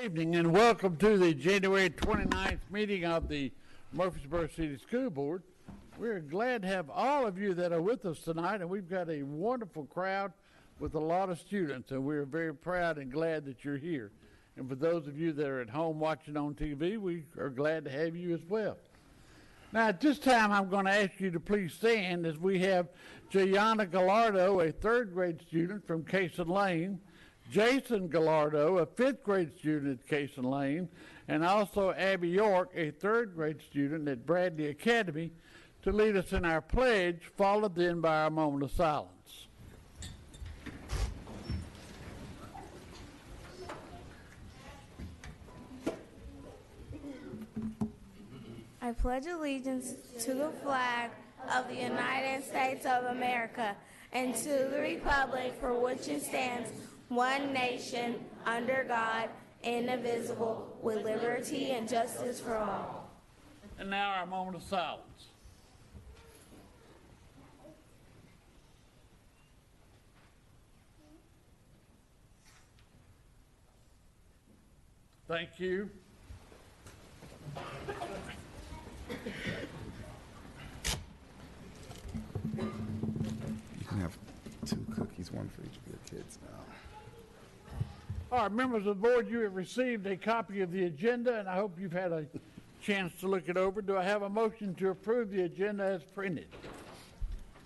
Evening and welcome to the January 29th meeting of the Murfreesboro City School Board. We're glad to have all of you that are with us tonight, and we've got a wonderful crowd with a lot of students, and we're very proud and glad that you're here. And for those of you that are at home watching on TV, we are glad to have you as well. Now, at this time, I'm going to ask you to please stand as we have Jayana Gallardo, a third grade student from Cason Lane, Jason Gallardo, a fifth grade student at Cason Lane, and also Abby York, a third grade student at Bradley Academy, to lead us in our pledge, followed then by our moment of silence. I pledge allegiance to the flag of the United States of America and to the republic for which it stands, one nation, under God, indivisible, with liberty and justice for all. And now our moment of silence. Thank you. You can have 2 cookies, one for each of your kids now. All right, members of the board, you have received a copy of the agenda, and I hope you've had a chance to look it over. Do I have a motion to approve the agenda as printed?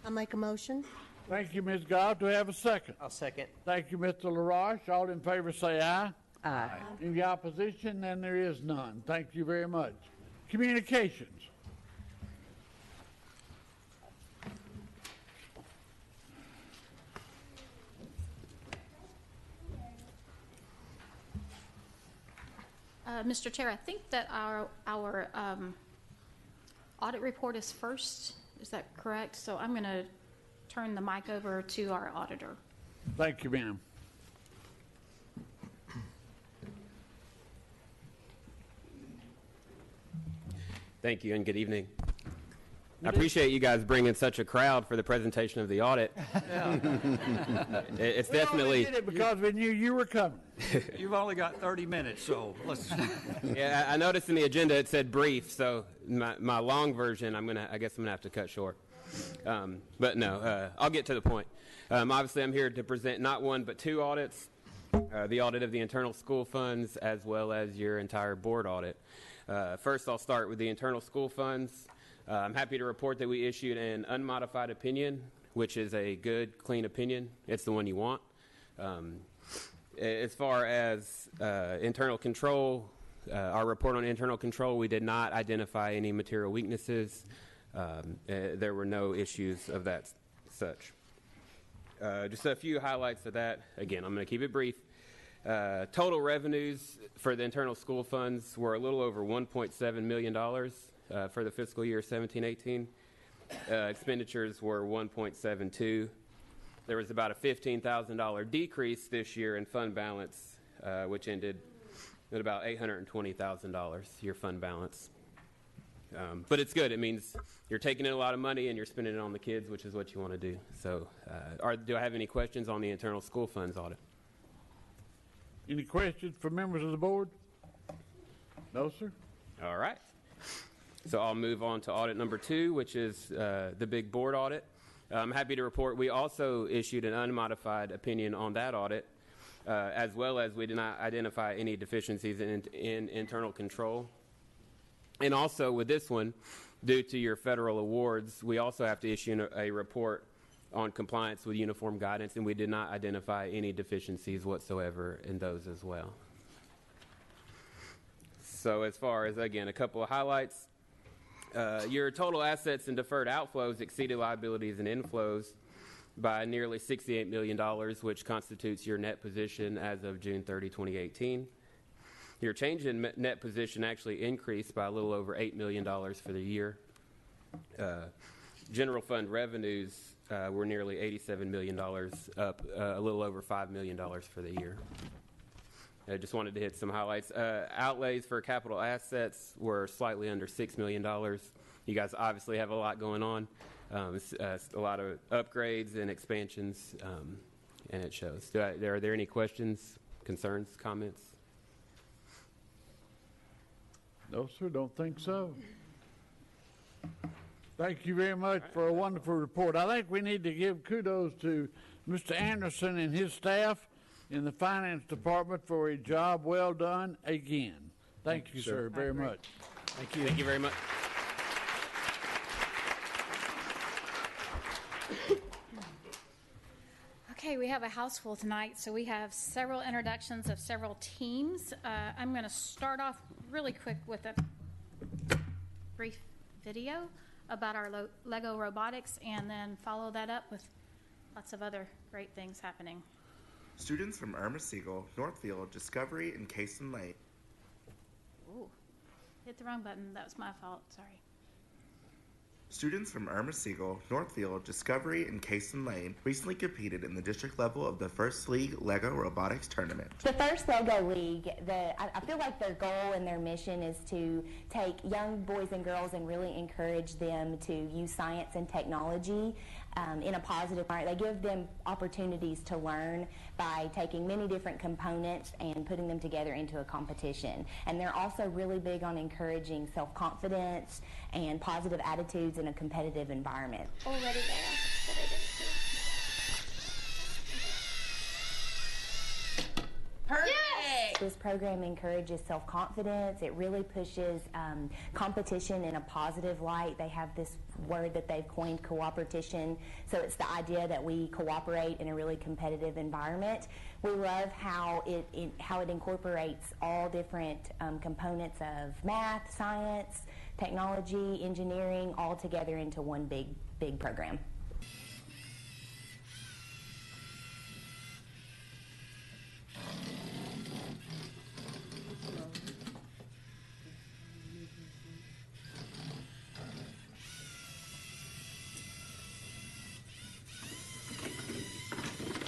I'll make a motion. Thank you, Ms. Goff. Do I have a second? I'll second. Thank you, Mr. LaRoche. All in favor say aye. Aye. Any opposition? And there is none. Thank you very much. Communications. Mr. Chair, I think that our audit report is first. Is that correct? So I'm going to turn the mic over to our auditor. Thank you, ma'am. Thank you and good evening. I appreciate you guys bringing such a crowd for the presentation of the audit. It's definitely. We did it because we knew you were coming. You've only got 30 minutes, so let's. Yeah, I noticed in the agenda it said brief, so my long version I guess I'm gonna have to cut short. But no, I'll get to the point. Obviously, I'm here to present not one but 2 audits: the audit of the internal school funds, as well as your entire board audit. First, I'll start with the internal school funds. I'm happy to report that we issued an unmodified opinion, which is a good, clean opinion. It's the one you want. As far as internal control, our report on internal control, we did not identify any material weaknesses. There were no issues of that such. Just a few highlights of that. Again, I'm going to keep it brief. Total revenues for the internal school funds were a little over $1.7 million for the fiscal year 17-18. Expenditures were $1.72. There was about a $15,000 decrease this year in fund balance, which ended at about $820,000, your fund balance. But it's good. It means you're taking in a lot of money and you're spending it on the kids, which is what you want to do. So do I have any questions on the internal school funds audit? Any questions for members of the board? No, sir. All right. So I'll move on to audit number 2, which is the big board audit. I'm happy to report we also issued an unmodified opinion on that audit, as well as we did not identify any deficiencies in internal control. And also with this one, due to your federal awards, we also have to issue a report on compliance with uniform guidance, and we did not identify any deficiencies whatsoever in those as well. So as far as, again, a couple of highlights, your total assets and deferred outflows exceeded liabilities and inflows by nearly $68 million, which constitutes your net position as of June 30, 2018. Your change in net position actually increased by a little over $8 million for the year. General fund revenues were nearly $87 million, up a little over $5 million for the year. I just wanted to hit some highlights. Outlays for capital assets were slightly under $6 million. You guys obviously have a lot going on, a lot of upgrades and expansions, and it shows. Are there any questions, concerns, comments? No, sir, don't think so. Thank you very much for a wonderful report. I think we need to give kudos to Mr. Anderson and his staff in the finance department for a job well done again. Thank you, sir, very much. Thank you. Thank you very much. Okay, we have a house full tonight, so we have several introductions of several teams. I'm going to start off really quick with a brief video about our Lego Robotics, and then follow that up with lots of other great things happening. Students from Irma Siegel, Northfield, Discovery, and Cason Lane. Ooh, hit the wrong button. That was my fault. Sorry. Students from Irma Siegel, Northfield, Discovery, and Cason Lane recently competed in the district level of the First League Lego Robotics Tournament. The First Lego League, I feel like their goal and their mission is to take young boys and girls and really encourage them to use science and technology in a positive way. They give them opportunities to learn by taking many different components and putting them together into a competition. And they're also really big on encouraging self-confidence and positive attitudes in a competitive environment. Already there, but I didn't see. Perfect! This program encourages self-confidence. It really pushes competition in a positive light. They have this word that they've coined, cooperation. So it's the idea that we cooperate in a really competitive environment. We love how it incorporates all different components of math, science, technology, engineering, all together into one big program.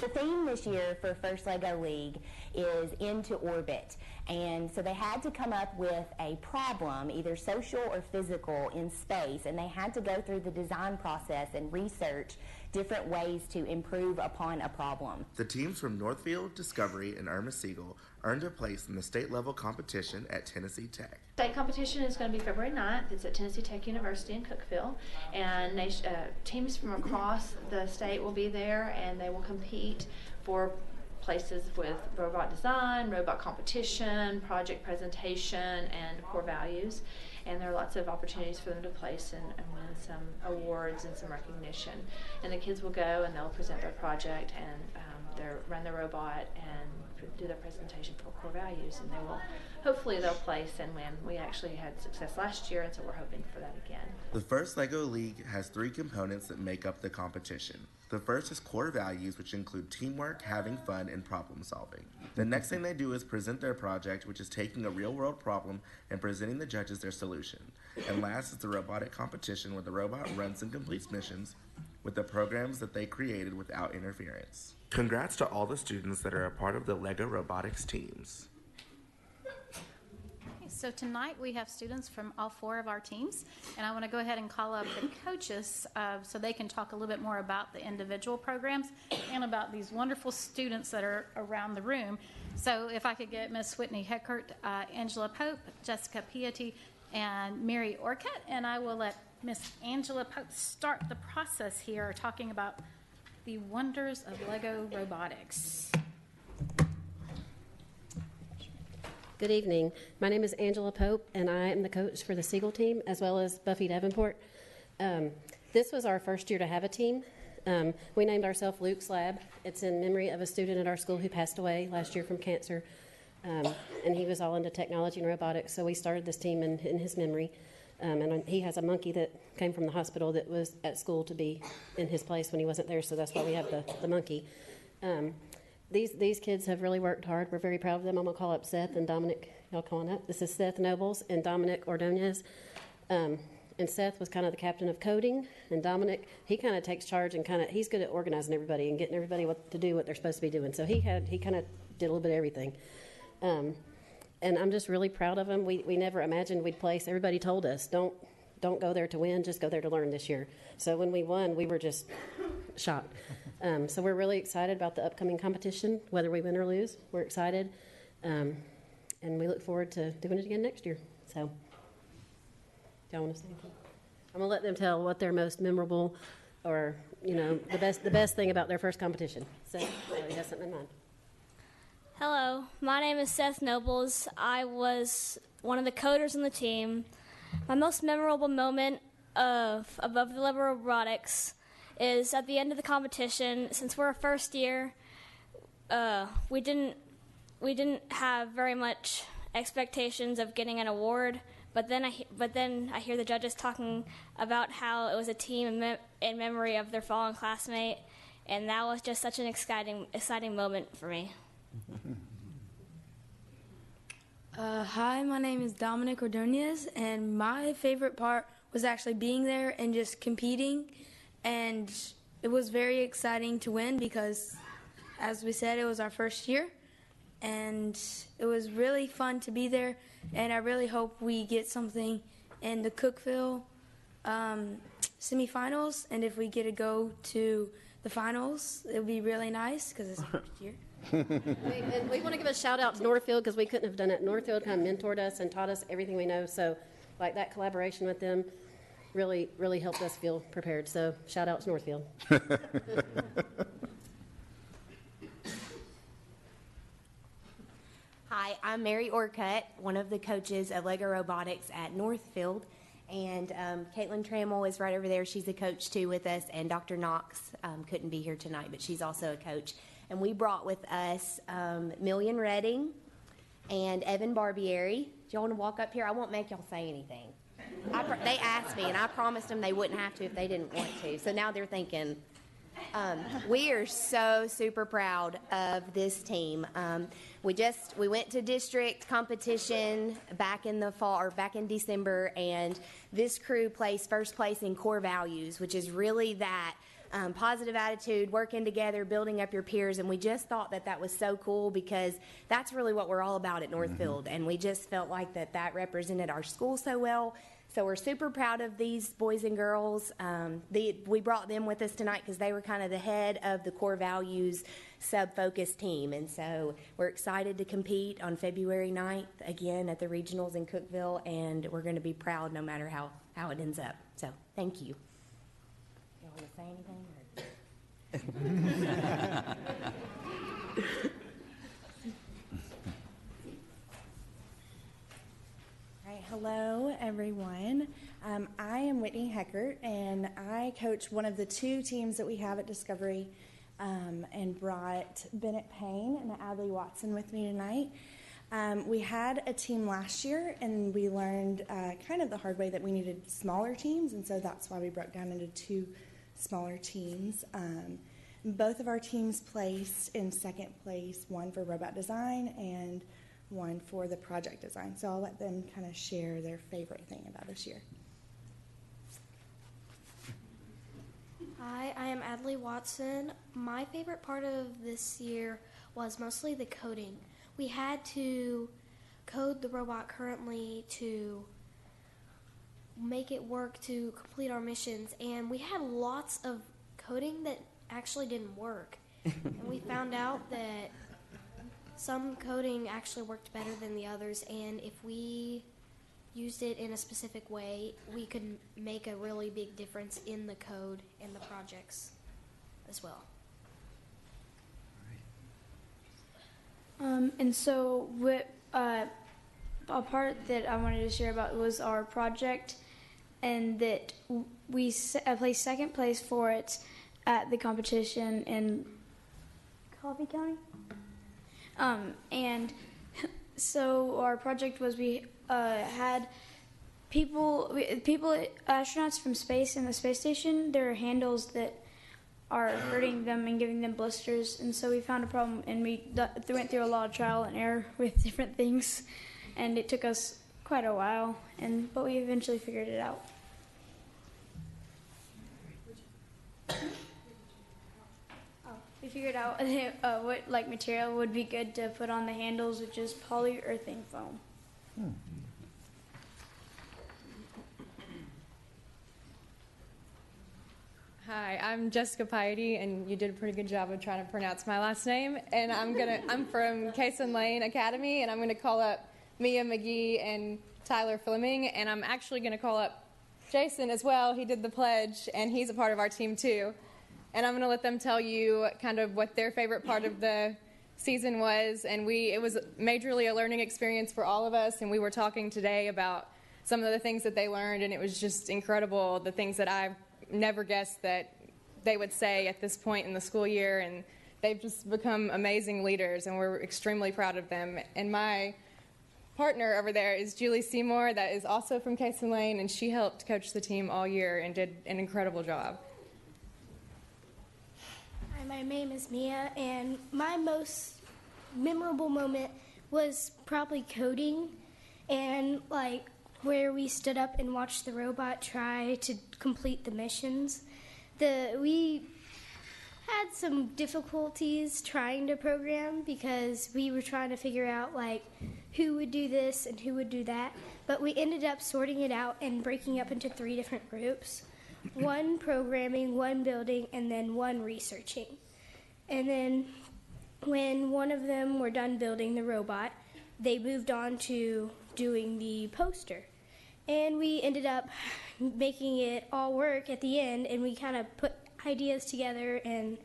The theme this year for First Lego League is Into Orbit. And so they had to come up with a problem, either social or physical, in space. And they had to go through the design process and research different ways to improve upon a problem. The teams from Northfield, Discovery, and Irma Siegel earned a place in the state-level competition at Tennessee Tech. State competition is going to be February 9th. It's at Tennessee Tech University in Cookeville. And teams from across the state will be there, and they will compete for places with robot design, robot competition, project presentation, and core values. And there are lots of opportunities for them to place and win some awards and some recognition. And the kids will go and they'll present their project and run the robot and do their presentation for core values. And hopefully they'll place and win. We actually had success last year, and so we're hoping for that again. The First Lego League has 3 components that make up the competition. The first is core values, which include teamwork, having fun, and problem solving. The next thing they do is present their project, which is taking a real-world problem and presenting the judges their solution. And last is the robotic competition, where the robot runs and completes missions with the programs that they created without interference. Congrats to all the students that are a part of the Lego Robotics teams. So tonight we have students from all 4 of our teams, and I want to go ahead and call up the coaches so they can talk a little bit more about the individual programs and about these wonderful students that are around the room. So if I could get Miss Whitney Heckert, Angela Pope, Jessica Piety, and Mary Orcutt, and I will let Miss Angela Pope start the process here talking about the wonders of Lego Robotics. Good evening. My name is Angela Pope, and I am the coach for the Siegel team, as well as Buffy Davenport. This was our first year to have a team. We named ourselves Luke's Lab. It's in memory of a student at our school who passed away last year from cancer, and he was all into technology and robotics, so we started this team in his memory. And he has a monkey that came from the hospital that was at school to be in his place when he wasn't there, so that's why we have the monkey. These kids have really worked hard. We're very proud of them. I'm going to call up Seth and Dominic. Y'all come on up. This is Seth Nobles and Dominic Ordonez. And Seth was kind of the captain of coding. And Dominic, he kind of takes charge and he's good at organizing everybody and getting everybody to do what they're supposed to be doing. So he kind of did a little bit of everything. And I'm just really proud of him. We never imagined we'd place. Everybody told us, don't go there to win, just go there to learn this year. So when we won, we were just shocked. So we're really excited about the upcoming competition, whether we win or lose. We're excited, and we look forward to doing it again next year. So y'all want to say anything? I'm going to let them tell what their most memorable or, the best thing about their first competition. So, you have something in mind. Hello, my name is Seth Nobles. I was one of the coders on the team. My most memorable moment of above the level robotics is at the end of the competition. Since we're a first year, we didn't have very much expectations of getting an award. But then I hear the judges talking about how it was a team in memory of their fallen classmate, and that was just such an exciting moment for me. Hi, my name is Dominic Ordonez, and my favorite part was actually being there and just competing. And it was very exciting to win because, as we said, it was our first year. And it was really fun to be there, and I really hope we get something in the Cookeville semifinals. And if we get to go to the finals, it would be really nice because it's our first year. And we want to give a shout out to Northfield because we couldn't have done it. Northfield kind of mentored us and taught us everything we know. So, like that collaboration with them really, really helped us feel prepared. So, shout out to Northfield. Hi, I'm Mary Orcutt, one of the coaches of Lego Robotics at Northfield. And Caitlin Trammell is right over there. She's a coach, too, with us. And Dr. Knox couldn't be here tonight, but she's also a coach. And we brought with us Million Redding and Evan Barbieri. Do y'all want to walk up here? I won't make y'all say anything. They asked me, and I promised them they wouldn't have to if they didn't want to. So now they're thinking. We are so super proud of this team. We went to district competition back in the fall or back in December, and this crew placed first place in core values, which is really that positive attitude, working together, building up your peers. And we just thought that was so cool because that's really what we're all about at Northfield. And we just felt like that represented our school so well. So we're super proud of these boys and girls. We brought them with us tonight because they were kind of the head of the core values sub-focus team. And so we're excited to compete on February 9th again at the regionals in Cookeville. And we're going to be proud no matter how it ends up. So thank you. You want to say anything? Hello, everyone. I am Whitney Heckert, and I coach one of the two teams that we have at Discovery, and brought Bennett Payne and Adley Watson with me tonight. We had a team last year, and we learned kind of the hard way that we needed smaller teams, and so that's why we broke down into two smaller teams. Both of our teams placed in second place, one for robot design and one for the project design. So I'll let them kind of share their favorite thing about this year. Hi, I am Adley Watson. My favorite part of this year was mostly the coding. We had to code the robot currently to make it work to complete our missions, and we had lots of coding that actually didn't work. And we found out that some coding actually worked better than the others, and if we used it in a specific way, we could make a really big difference in the code and the projects as well. And so a part that I wanted to share about was our project, and that we placed second place for it at the competition in Coffee County. And so our project was we had astronauts from space in the space station. There are handles that are hurting them and giving them blisters, and so we found a problem, and we went through a lot of trial and error with different things, and it took us quite a while, but we eventually figured it out. We figured out what material would be good to put on the handles, which is polyurethane foam. Hi, I'm Jessica Piety, and you did a pretty good job of trying to pronounce my last name. And I'm from Cason Lane Academy, and I'm gonna call up Mia McGee and Tyler Fleming, and I'm actually gonna call up Jason as well, he did the pledge, and he's a part of our team too. And I'm going to let them tell you kind of what their favorite part of the season was. And it was majorly a learning experience for all of us, and we were talking today about some of the things that they learned, and it was just incredible, the things that I never guessed that they would say at this point in the school year. And they've just become amazing leaders, and we're extremely proud of them. And my partner over there is Julie Seymour, that is also from Case and Lane, and she helped coach the team all year and did an incredible job. Hi, my name is Mia, and my most memorable moment was probably coding, and like where we stood up and watched the robot try to complete the missions. We had some difficulties trying to program because we were trying to figure out like who would do this and who would do that, but we ended up sorting it out and breaking up into 3 different groups: one programming, one building, and then one researching. And then when one of them were done building the robot, they moved on to doing the poster, and we ended up making it all work at the end, and we kind of put ideas together, and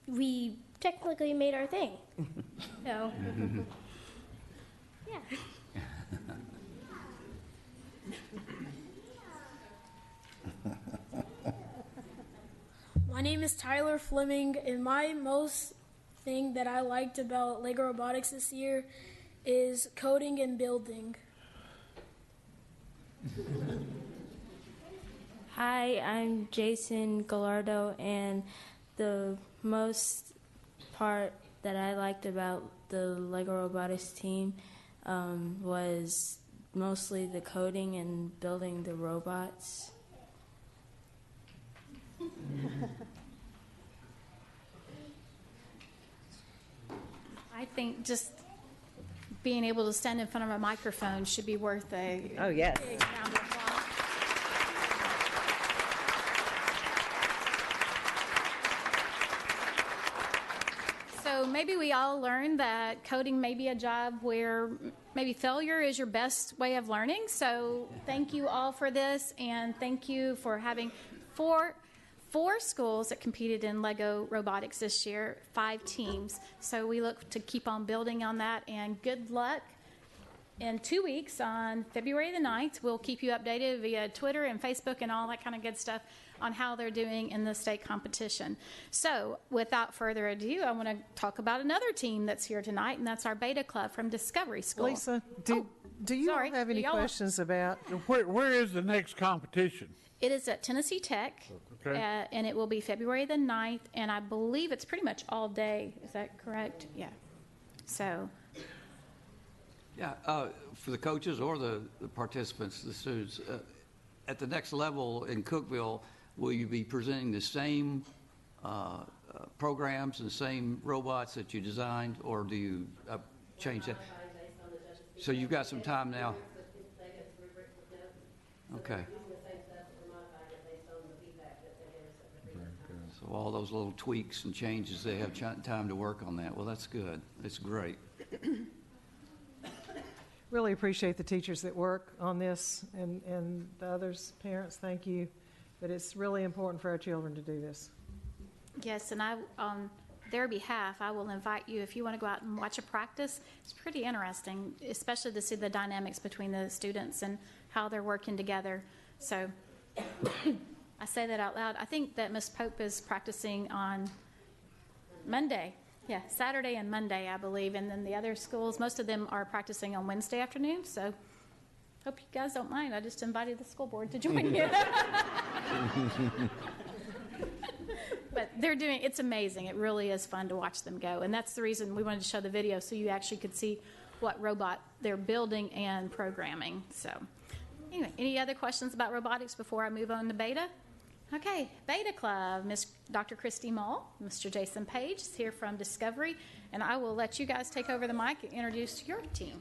we technically made our thing. So, yeah. My name is Tyler Fleming, and my most thing that I liked about LEGO Robotics this year is coding and building. Hi, I'm Jason Gallardo, and the most part that I liked about the LEGO Robotics team was mostly the coding and building the robots. I think just being able to stand in front of a microphone should be worth a big round of applause. So maybe we all learned that coding may be a job where maybe failure is your best way of learning. So thank you all for this, and thank you for having four schools that competed in LEGO Robotics this year, 5 teams. So we look to keep on building on that, and good luck. In 2 weeks, on February the 9th, we'll keep you updated via Twitter and Facebook and all that kind of good stuff on how they're doing in the state competition. So without further ado, I want to talk about another team that's here tonight, and that's our Beta Club from Discovery School. Lisa, do you all have any questions about? Where is the next competition? It is at Tennessee Tech, and it will be February the 9th, and I believe it's pretty much all day. Is that correct? Yeah. So. Yeah, for the coaches or the participants, the students, at the next level in Cookeville, will you be presenting the same programs and the same robots that you designed, or do you change that? So you've got some time now. Okay. So all those little tweaks and changes, they have time to work on that. Well, that's good. That's great. Really appreciate the teachers that work on this, and the others, parents, thank you. But it's really important for our children to do this. Yes, and on their behalf, I will invite you, if you want to go out and watch a practice. It's pretty interesting, especially to see the dynamics between the students and how they're working together. So I say that out loud. I think that Ms. Pope is practicing on Monday. Yeah, Saturday and Monday, I believe. And then the other schools, most of them are practicing on Wednesday afternoon. So hope you guys don't mind. I just invited the school board to join you. But it's amazing. It really is fun to watch them go. And that's the reason we wanted to show the video, so you actually could see what robot they're building and programming. So anyway, any other questions about robotics before I move on to Beta? Okay, Beta Club, Dr. Christy Mull, Mr. Jason Page is here from Discovery, and I will let you guys take over the mic and introduce your team.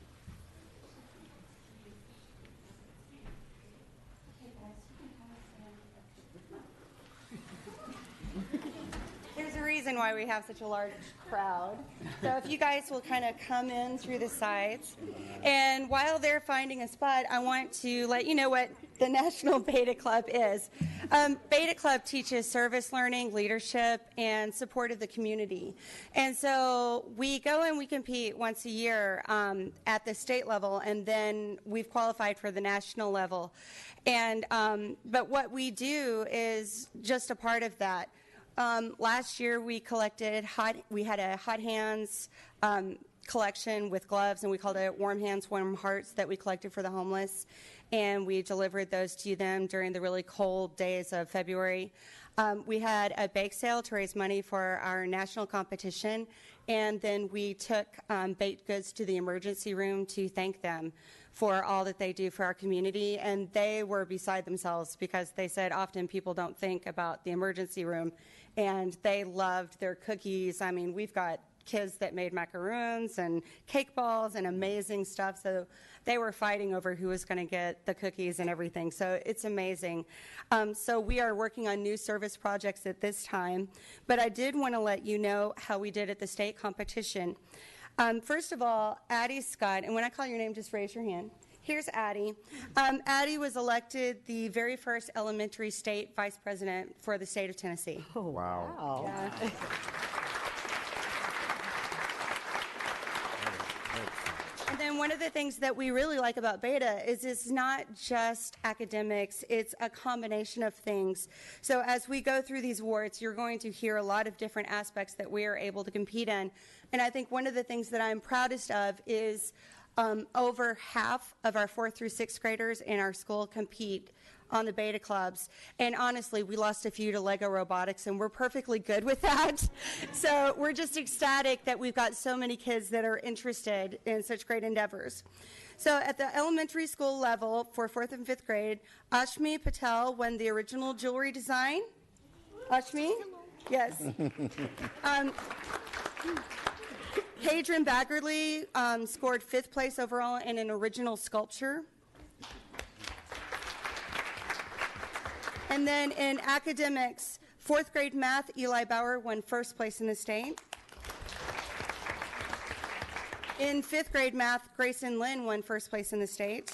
There's a reason why we have such a large crowd. So if you guys will kind of come in through the sides. And while they're finding a spot, I want to let you know what the National Beta Club is. Beta Club teaches service learning, leadership, and support of the community. And so we go and we compete once a year at the state level, and then we've qualified for the national level. And but what we do is just a part of that. Last year we had a hot hands collection with gloves, and we called it Warm Hands, Warm Hearts, that we collected for the homeless, and we delivered those to them during the really cold days of February. We had a bake sale to raise money for our national competition, and then we took baked goods to the emergency room to thank them for all that they do for our community, and they were beside themselves because they said often people don't think about the emergency room, and they loved their cookies. I mean, we've got kids that made macaroons and cake balls and amazing stuff, so they were fighting over who was going to get the cookies and everything, so it's amazing. So we are working on new service projects at this time, but I did want to let you know how we did at the state competition. First of all, Addie Scott, and when I call your name, just raise your hand. Here's Addie. Addie was elected the very first elementary state vice president for the state of Tennessee. Oh, wow. Yeah. And then one of the things that we really like about Beta is it's not just academics, it's a combination of things. So as we go through these awards, you're going to hear a lot of different aspects that we are able to compete in. And I think one of the things that I'm proudest of is over half of our 4th through 6th graders in our school compete on the Beta clubs. And honestly, we lost a few to Lego Robotics, and we're perfectly good with that. So we're just ecstatic that we've got so many kids that are interested in such great endeavors. So at the elementary school level for 4th and 5th grade, Ashmi Patel won the original jewelry design. Ashmi? Yes. Hadrian Baggerly scored 5th place overall in an original sculpture. And then in academics, 4th grade math, Eli Bauer won 1st place in the state. In 5th grade math, Grayson Lynn won 1st place in the state.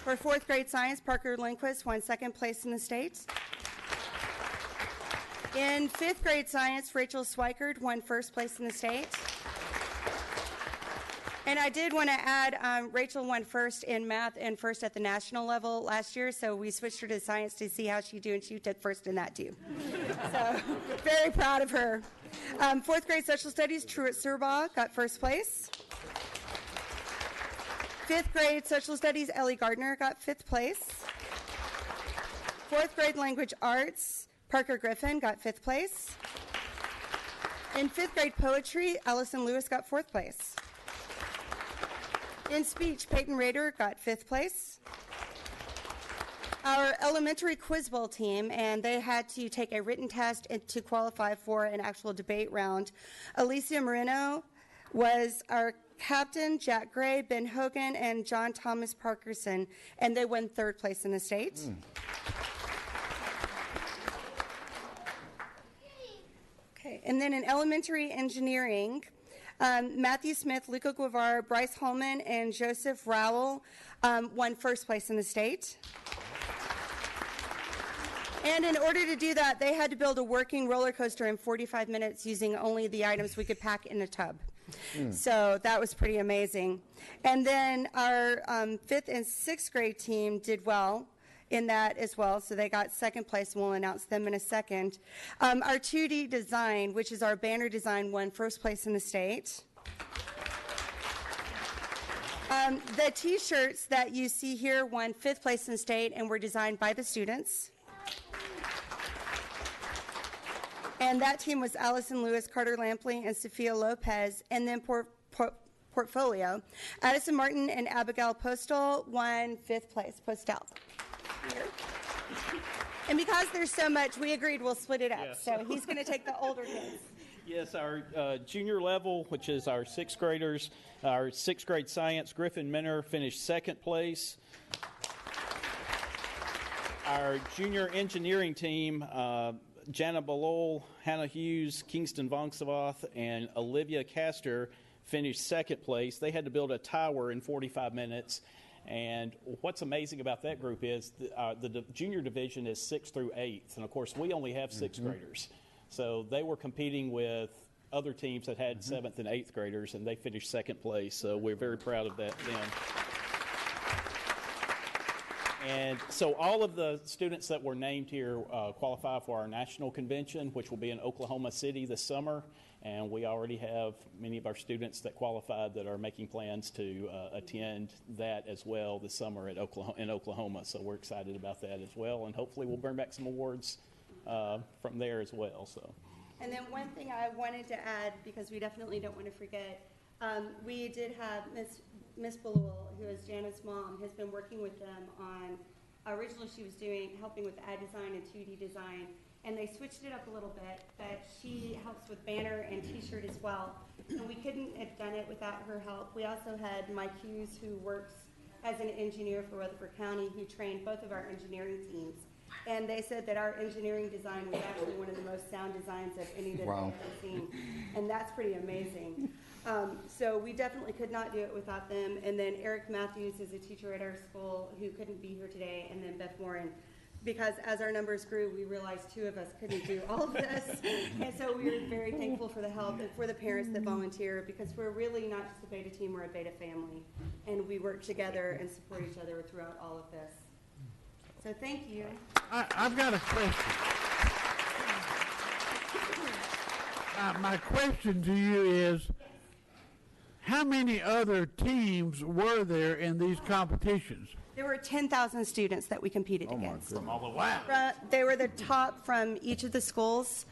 For 4th grade science, Parker Lindquist won 2nd place in the state. In 5th grade science, Rachel Swikert won 1st place in the state. And I did want to add, Rachel won 1st in math and 1st at the national level last year, so we switched her to science to see how she'd do, and she did 1st in that too. So very proud of her. 4th grade social studies, Truett Surbaugh got 1st place. 5th grade social studies, Ellie Gardner got 5th place. 4th grade language arts, Parker Griffin got 5th place. In 5th grade poetry, Allison Lewis got 4th place. In speech, Peyton Rader got 5th place. Our elementary quiz bowl team, and they had to take a written test to qualify for an actual debate round. Alicia Moreno was our captain, Jack Gray, Ben Hogan, and John Thomas Parkerson, and they won 3rd place in the state. Okay, and then in elementary engineering, Matthew Smith, Luca Guevara, Bryce Holman, and Joseph Rowell won 1st place in the state. And in order to do that, they had to build a working roller coaster in 45 minutes using only the items we could pack in a tub. So that was pretty amazing. And then our 5th and 6th grade team did well in that as well, so they got 2nd place, and we'll announce them in a second. Our 2D design, which is our banner design, won 1st place in the state. The t-shirts that you see here won 5th place in the state and were designed by the students. And that team was Allison Lewis, Carter Lampley, and Sophia Lopez. And then portfolio, Addison Martin and Abigail Postal won 5th place. Postal. Here. And because there's so much, we agreed we'll split it up. Yes. So he's going to take the older kids. Yes, our junior level, which is our 6th graders, our 6th grade science, Griffin Minner finished 2nd place. Our junior engineering team, Jana Balol, Hannah Hughes, Kingston Vongsavoth, and Olivia Castor finished 2nd place. They had to build a tower in 45 minutes. And what's amazing about that group is the junior division is 6th through 8th, and of course we only have 6th graders. So they were competing with other teams that had 7th and 8th graders, and they finished 2nd place. So we're very proud of that then. And so all of the students that were named here qualify for our national convention, which will be in Oklahoma City this summer. And we already have many of our students that qualified that are making plans to attend that as well this summer in Oklahoma. So we're excited about that as well. And hopefully we'll bring back some awards from there as well. So. And then one thing I wanted to add, because we definitely don't want to forget, we did have Miss Balul, who is Janet's mom, has been working with them on, originally she was helping with ad design and 2D design, and they switched it up a little bit, but she helps with banner and t-shirt as well. And we couldn't have done it without her help. We also had Mike Hughes, who works as an engineer for Rutherford County, who trained both of our engineering teams. And they said that our engineering design was actually one of the most sound designs of any that they've ever seen. And that's pretty amazing. So we definitely could not do it without them. And then Eric Matthews is a teacher at our school who couldn't be here today, and then Beth Warren. Because as our numbers grew, we realized 2 of us couldn't do all of this. And so we were very thankful for the help and for the parents that volunteer, because we're really not just a beta team, we're a beta family. And we work together and support each other throughout all of this. So thank you. I've got a question. My question to you is, how many other teams were there in these competitions? There were 10,000 students that we competed against. From all the wow. They were the top from each of the schools,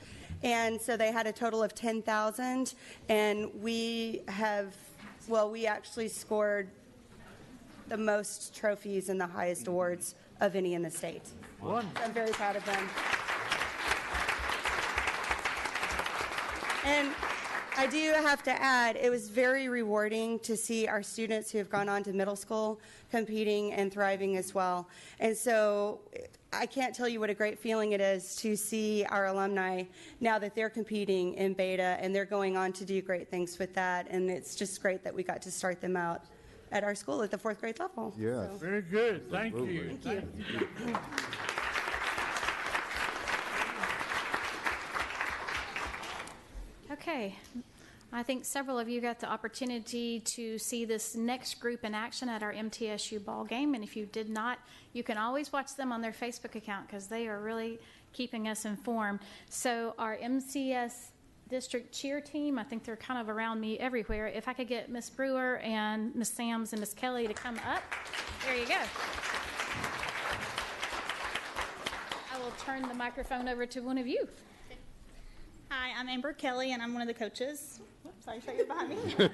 and so they had a total of 10,000. And we actually scored the most trophies and the highest awards of any in the state. So I'm very proud of them. And I do have to add, it was very rewarding to see our students who have gone on to middle school competing and thriving as well. And so I can't tell you what a great feeling it is to see our alumni now that they're competing in beta and they're going on to do great things with that. And it's just great that we got to start them out at our school at the 4th grade level. Yes. So. Very good. Thank you. Thank you. Okay. I think several of you got the opportunity to see this next group in action at our MTSU ball game. And if you did not, you can always watch them on their Facebook account, because they are really keeping us informed. So our MCS district cheer team, I think they're kind of around me everywhere. If I could get Miss Brewer and Miss Sams and Miss Kelly to come up. There you go. I will turn the microphone over to one of you. Hi, I'm Amber Kelly, and I'm one of the coaches. Whoops, sorry, you're behind me.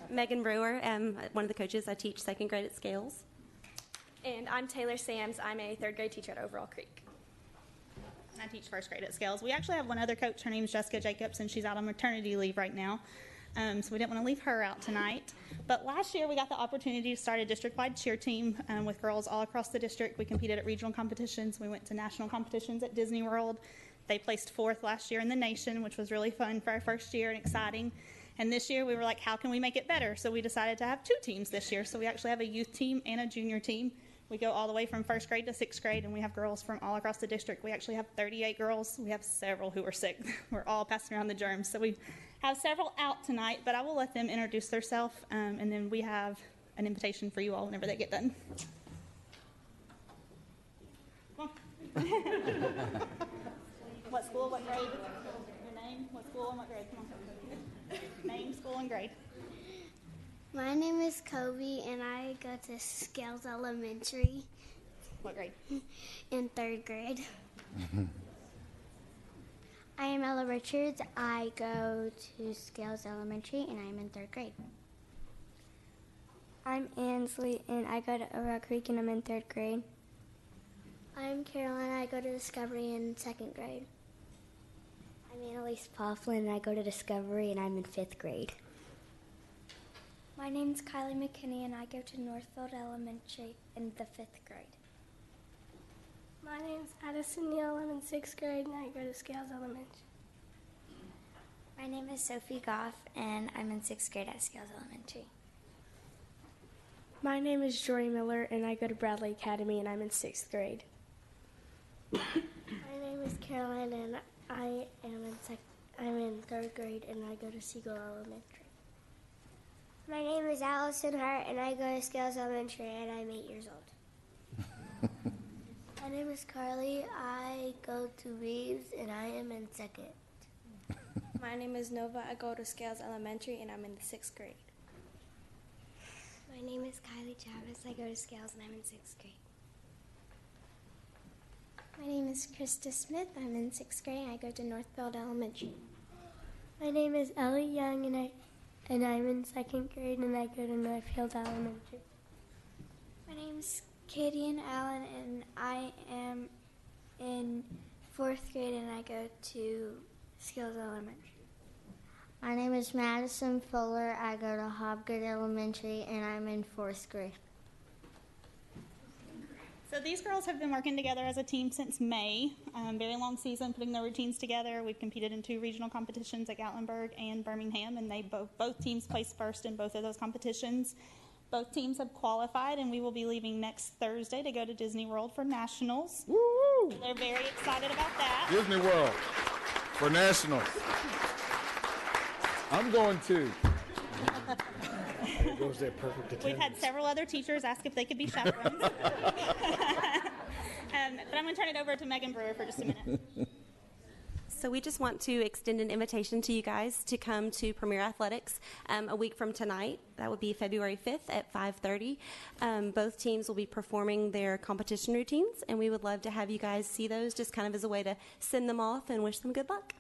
Megan Brewer, I'm one of the coaches. I teach 2nd grade at Scales. And I'm Taylor Sams. I'm a 3rd grade teacher at Overall Creek. And I teach 1st grade at Scales. We actually have one other coach. Her name is Jessica Jacobs, and she's out on maternity leave right now. So we didn't want to leave her out tonight. But last year, we got the opportunity to start a district-wide cheer team with girls all across the district. We competed at regional competitions. We went to national competitions at Disney World. They placed 4th last year in the nation, which was really fun for our first year and exciting. And this year we were like, how can we make it better? So we decided to have 2 teams this year. So we actually have a youth team and a junior team. We go all the way from 1st grade to 6th grade, and we have girls from all across the district. We actually have 38 girls. We have several who are sick. We're all passing around the germs. So we have several out tonight, but I will let them introduce themselves, and then we have an invitation for you all whenever they get done. Come on. What school, what grade? Your name, what school, and what grade? Come on. Name, school, and grade. My name is Kobe, and I go to Scales Elementary. What grade? In 3rd grade. I am Ella Richards. I go to Scales Elementary, and I am in 3rd grade. I'm Ansley, and I go to Overall Creek, and I'm in 3rd grade. I'm Caroline. I go to Discovery in 2nd grade. I'm Annalise Pofflin, and I go to Discovery, and I'm in 5th grade. My name's Kylie McKinney, and I go to Northfield Elementary in the 5th grade. My name's Addison Neal. I'm in 6th grade, and I go to Scales Elementary. My name is Sophie Goff, and I'm in 6th grade at Scales Elementary. My name is Jory Miller, and I go to Bradley Academy, and I'm in 6th grade. My name is Caroline, and I'm in 3rd grade, and I go to Siegel Elementary. My name is Allison Hart, and I go to Scales Elementary, and I'm 8 years old. My name is Carly. I go to Reeves, and I am in 2nd. My name is Nova. I go to Scales Elementary, and I'm in the 6th grade. My name is Kylie Chavez. I go to Scales, and I'm in 6th grade. My name is Krista Smith. I'm in 6th grade. I go to Northfield Elementary. My name is Ellie Young, and I'm in 2nd grade, and I go to Northfield Elementary. My name is Katie Allen, and I am in 4th grade, and I go to Skills Elementary. My name is Madison Fuller. I go to Hobgood Elementary, and I'm in 4th grade. So these girls have been working together as a team since May. Very long season, putting their routines together. We've competed in 2 regional competitions at Gatlinburg and Birmingham, and they both teams placed first in both of those competitions. Both teams have qualified, and we will be leaving next Thursday to go to Disney World for nationals. Woo! So they're very excited about that. Disney World for nationals. I'm going too. There goes that perfect attendance. We've had several other teachers ask if they could be chaperones. But I'm going to turn it over to Megan Brewer for just a minute. So we just want to extend an invitation to you guys to come to Premier Athletics a week from tonight. That would be February 5th at 5:30. Both teams will be performing their competition routines, and we would love to have you guys see those just kind of as a way to send them off and wish them good luck.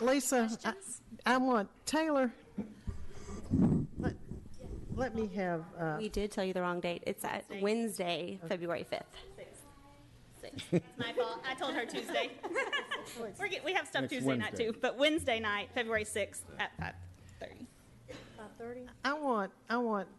Lisa, I want Taylor. Let me have. We did tell you the wrong date. It's at Wednesday, February 5th. 6. It's my fault. I told her Tuesday. We have stuff Next Tuesday night Wednesday. too, but Wednesday night, February 6th at 5:30. 5:30. I want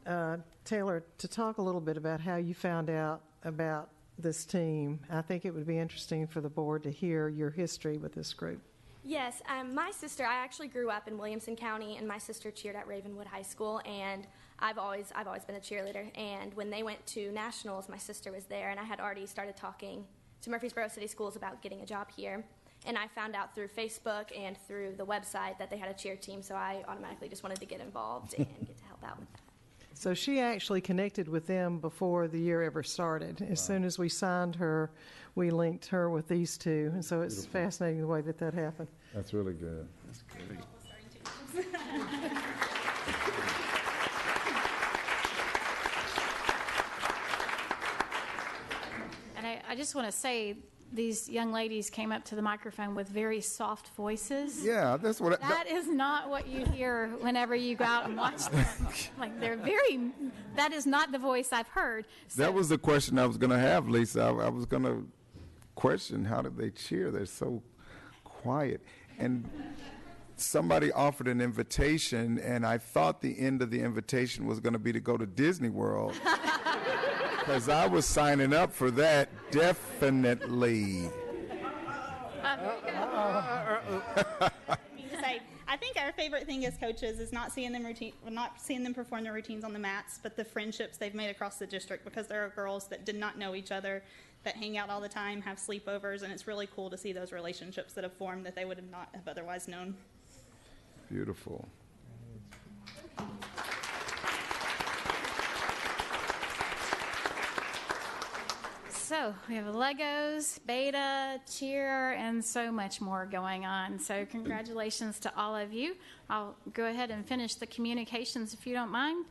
Taylor to talk a little bit about how you found out about this team. I think it would be interesting for the board to hear your history with this group. Yes, my sister, I actually grew up in Williamson County, and my sister cheered at Ravenwood High School, and I've always been a cheerleader. And when they went to nationals, my sister was there, and I had already started talking to Murfreesboro City Schools about getting a job here. And I found out through Facebook and through the website that they had a cheer team, so I automatically just wanted to get involved and get to help out with that. So she actually connected with them before the year ever started. As soon as we signed her, we linked her with these two. And so it's fascinating the way that happened. That's really good. That's great. And I just want to say, these young ladies came up to the microphone with very soft voices. Yeah, that's what. That is not what you hear whenever you go out and watch them. Like, that is not the voice I've heard. So, That was the question I was going to have, Lisa. I was going to question, how did they cheer? They're so quiet. And somebody offered an invitation, and I thought the end of the invitation was going to be to go to Disney World. Because I was signing up for that, definitely. I think our favorite thing as coaches is not seeing them perform their routines on the mats, but the friendships they've made across the district, because there are girls that did not know each other, that hang out all the time, have sleepovers, and it's really cool to see those relationships that have formed that they would not have otherwise known. Beautiful. So we have Legos, beta, cheer, and so much more going on. So congratulations to all of you. I'll go ahead and finish the communications if you don't mind.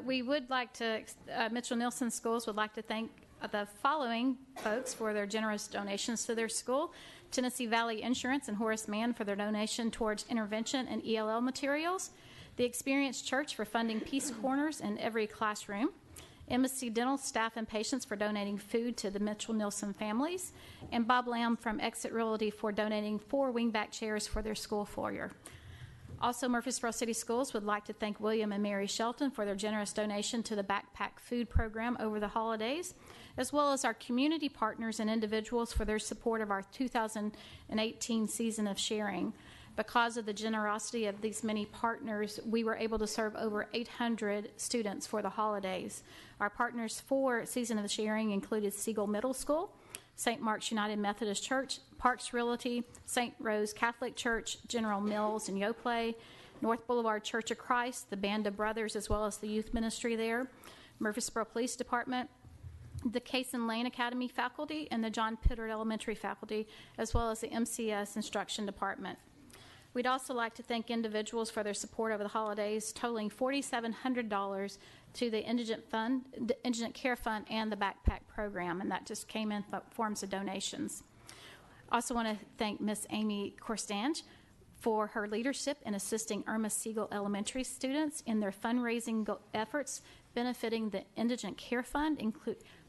We would like to, Mitchell Nielsen Schools would like to thank the following folks for their generous donations to their school: Tennessee Valley Insurance and Horace Mann for their donation towards intervention and ELL materials, the Experienced Church for funding Peace Corners in every classroom, MSC Dental staff and patients for donating food to the Mitchell Nielsen families, and Bob Lamb from Exit Realty for donating 4 wingback chairs for their school foyer. Also, Murfreesboro City Schools would like to thank William and Mary Shelton for their generous donation to the Backpack Food Program over the holidays, as well as our community partners and individuals for their support of our 2018 season of sharing. Because of the generosity of these many partners, we were able to serve over 800 students for the holidays. Our partners for Season of Sharing included Siegel Middle School, St. Mark's United Methodist Church, Parks Realty, St. Rose Catholic Church, General Mills and Yoplait, North Boulevard Church of Christ, the Band of Brothers, as well as the youth ministry there, Murfreesboro Police Department, the Case and Lane Academy faculty, and the John Pittard Elementary faculty, as well as the MCS Instruction Department. We'd also like to thank individuals for their support over the holidays, totaling $4,700 to the Indigent Care Fund and the Backpack Program, and that just came in forms of donations. Also want to thank Miss Amy Corstange for her leadership in assisting Irma Siegel Elementary students in their fundraising efforts benefiting the Indigent Care Fund.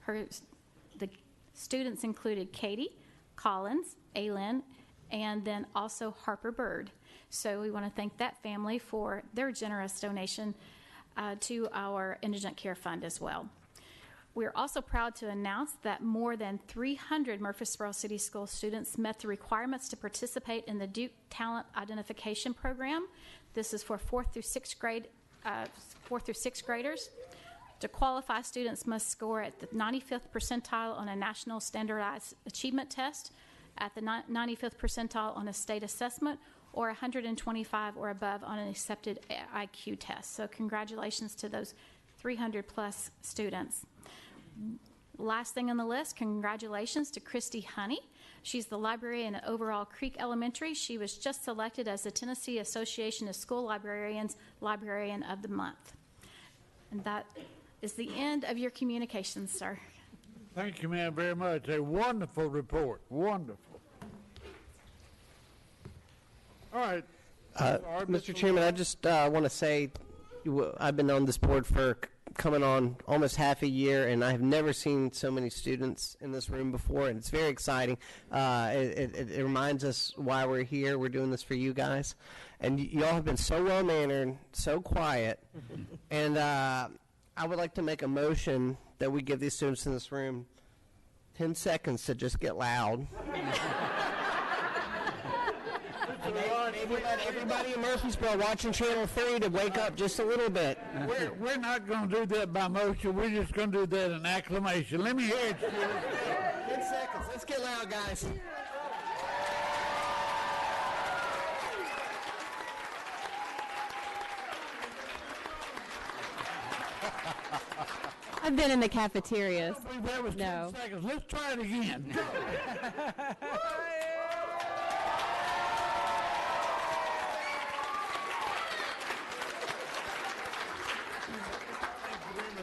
The students included Katie, Collins, Aylin, and then also Harper Bird. So we want to thank that family for their generous donation to our Indigent Care Fund as well. We're also proud to announce that more than 300 Murfreesboro City School students met the requirements to participate in the Duke Talent Identification Program. This is for 4th through 6th graders. To qualify, students must score at the 95th percentile on a national standardized achievement test, at the 95th percentile on a state assessment, or 125 or above on an accepted IQ test. So congratulations to those 300 plus students. Last thing on the list, congratulations to Christy Honey. She's the librarian at Overall Creek Elementary. She was just selected as the Tennessee Association of School Librarians Librarian of the Month. And that is the end of your communications, sir. Thank you, ma'am, very much. A wonderful report. Wonderful. All right. Mr. Chairman, I just want to say I've been on this board for coming on almost half a year, and I have never seen so many students in this room before, and it's very exciting. It reminds us why we're here. We're doing this for you guys. And y'all have been so well-mannered, so quiet, and I would like to make a motion that we give these students in this room 10 seconds to just get loud. Everybody in Murfreesboro watching Channel 3 to wake up just a little bit. We're not going to do that by motion. We're just going to do that in acclamation. Let me hear it, Stuart. 10 seconds. Let's get loud, guys. I've been in the cafeterias. That was 10 seconds. Let's try it again.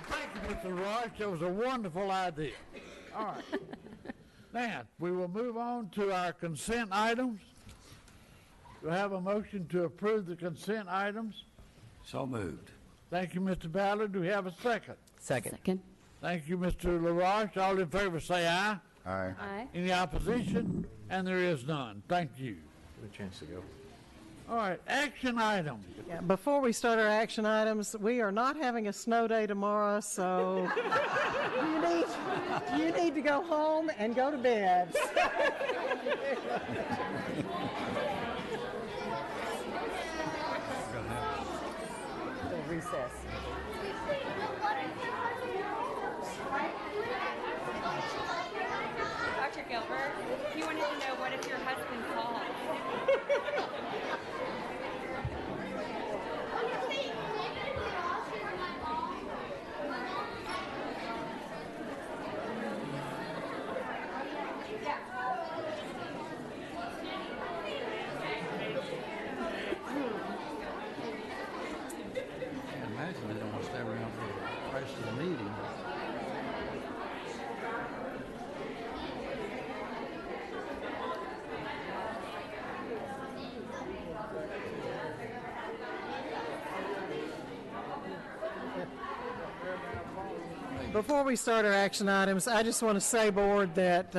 Thank you, Mr. Ross. That was a wonderful idea. All right. Now, we will move on to our consent items. Do I have a motion to approve the consent items? So moved. Thank you, Mr. Ballard. Do we have a second? Second. Thank you, Mr. LaRoche. All in favor say aye. Aye. Aye. Any opposition? And there is none. Thank you. Good chance to go. All right, action items. Yeah, before we start our action items, we are not having a snow day tomorrow, so you need to go home and go to bed. Recess. Dr. Gilbert, he wanted to know, what if your husband falls? I imagine they don't want to stay around for the rest of the meeting. Before we start our action items, I just want to say, Board, that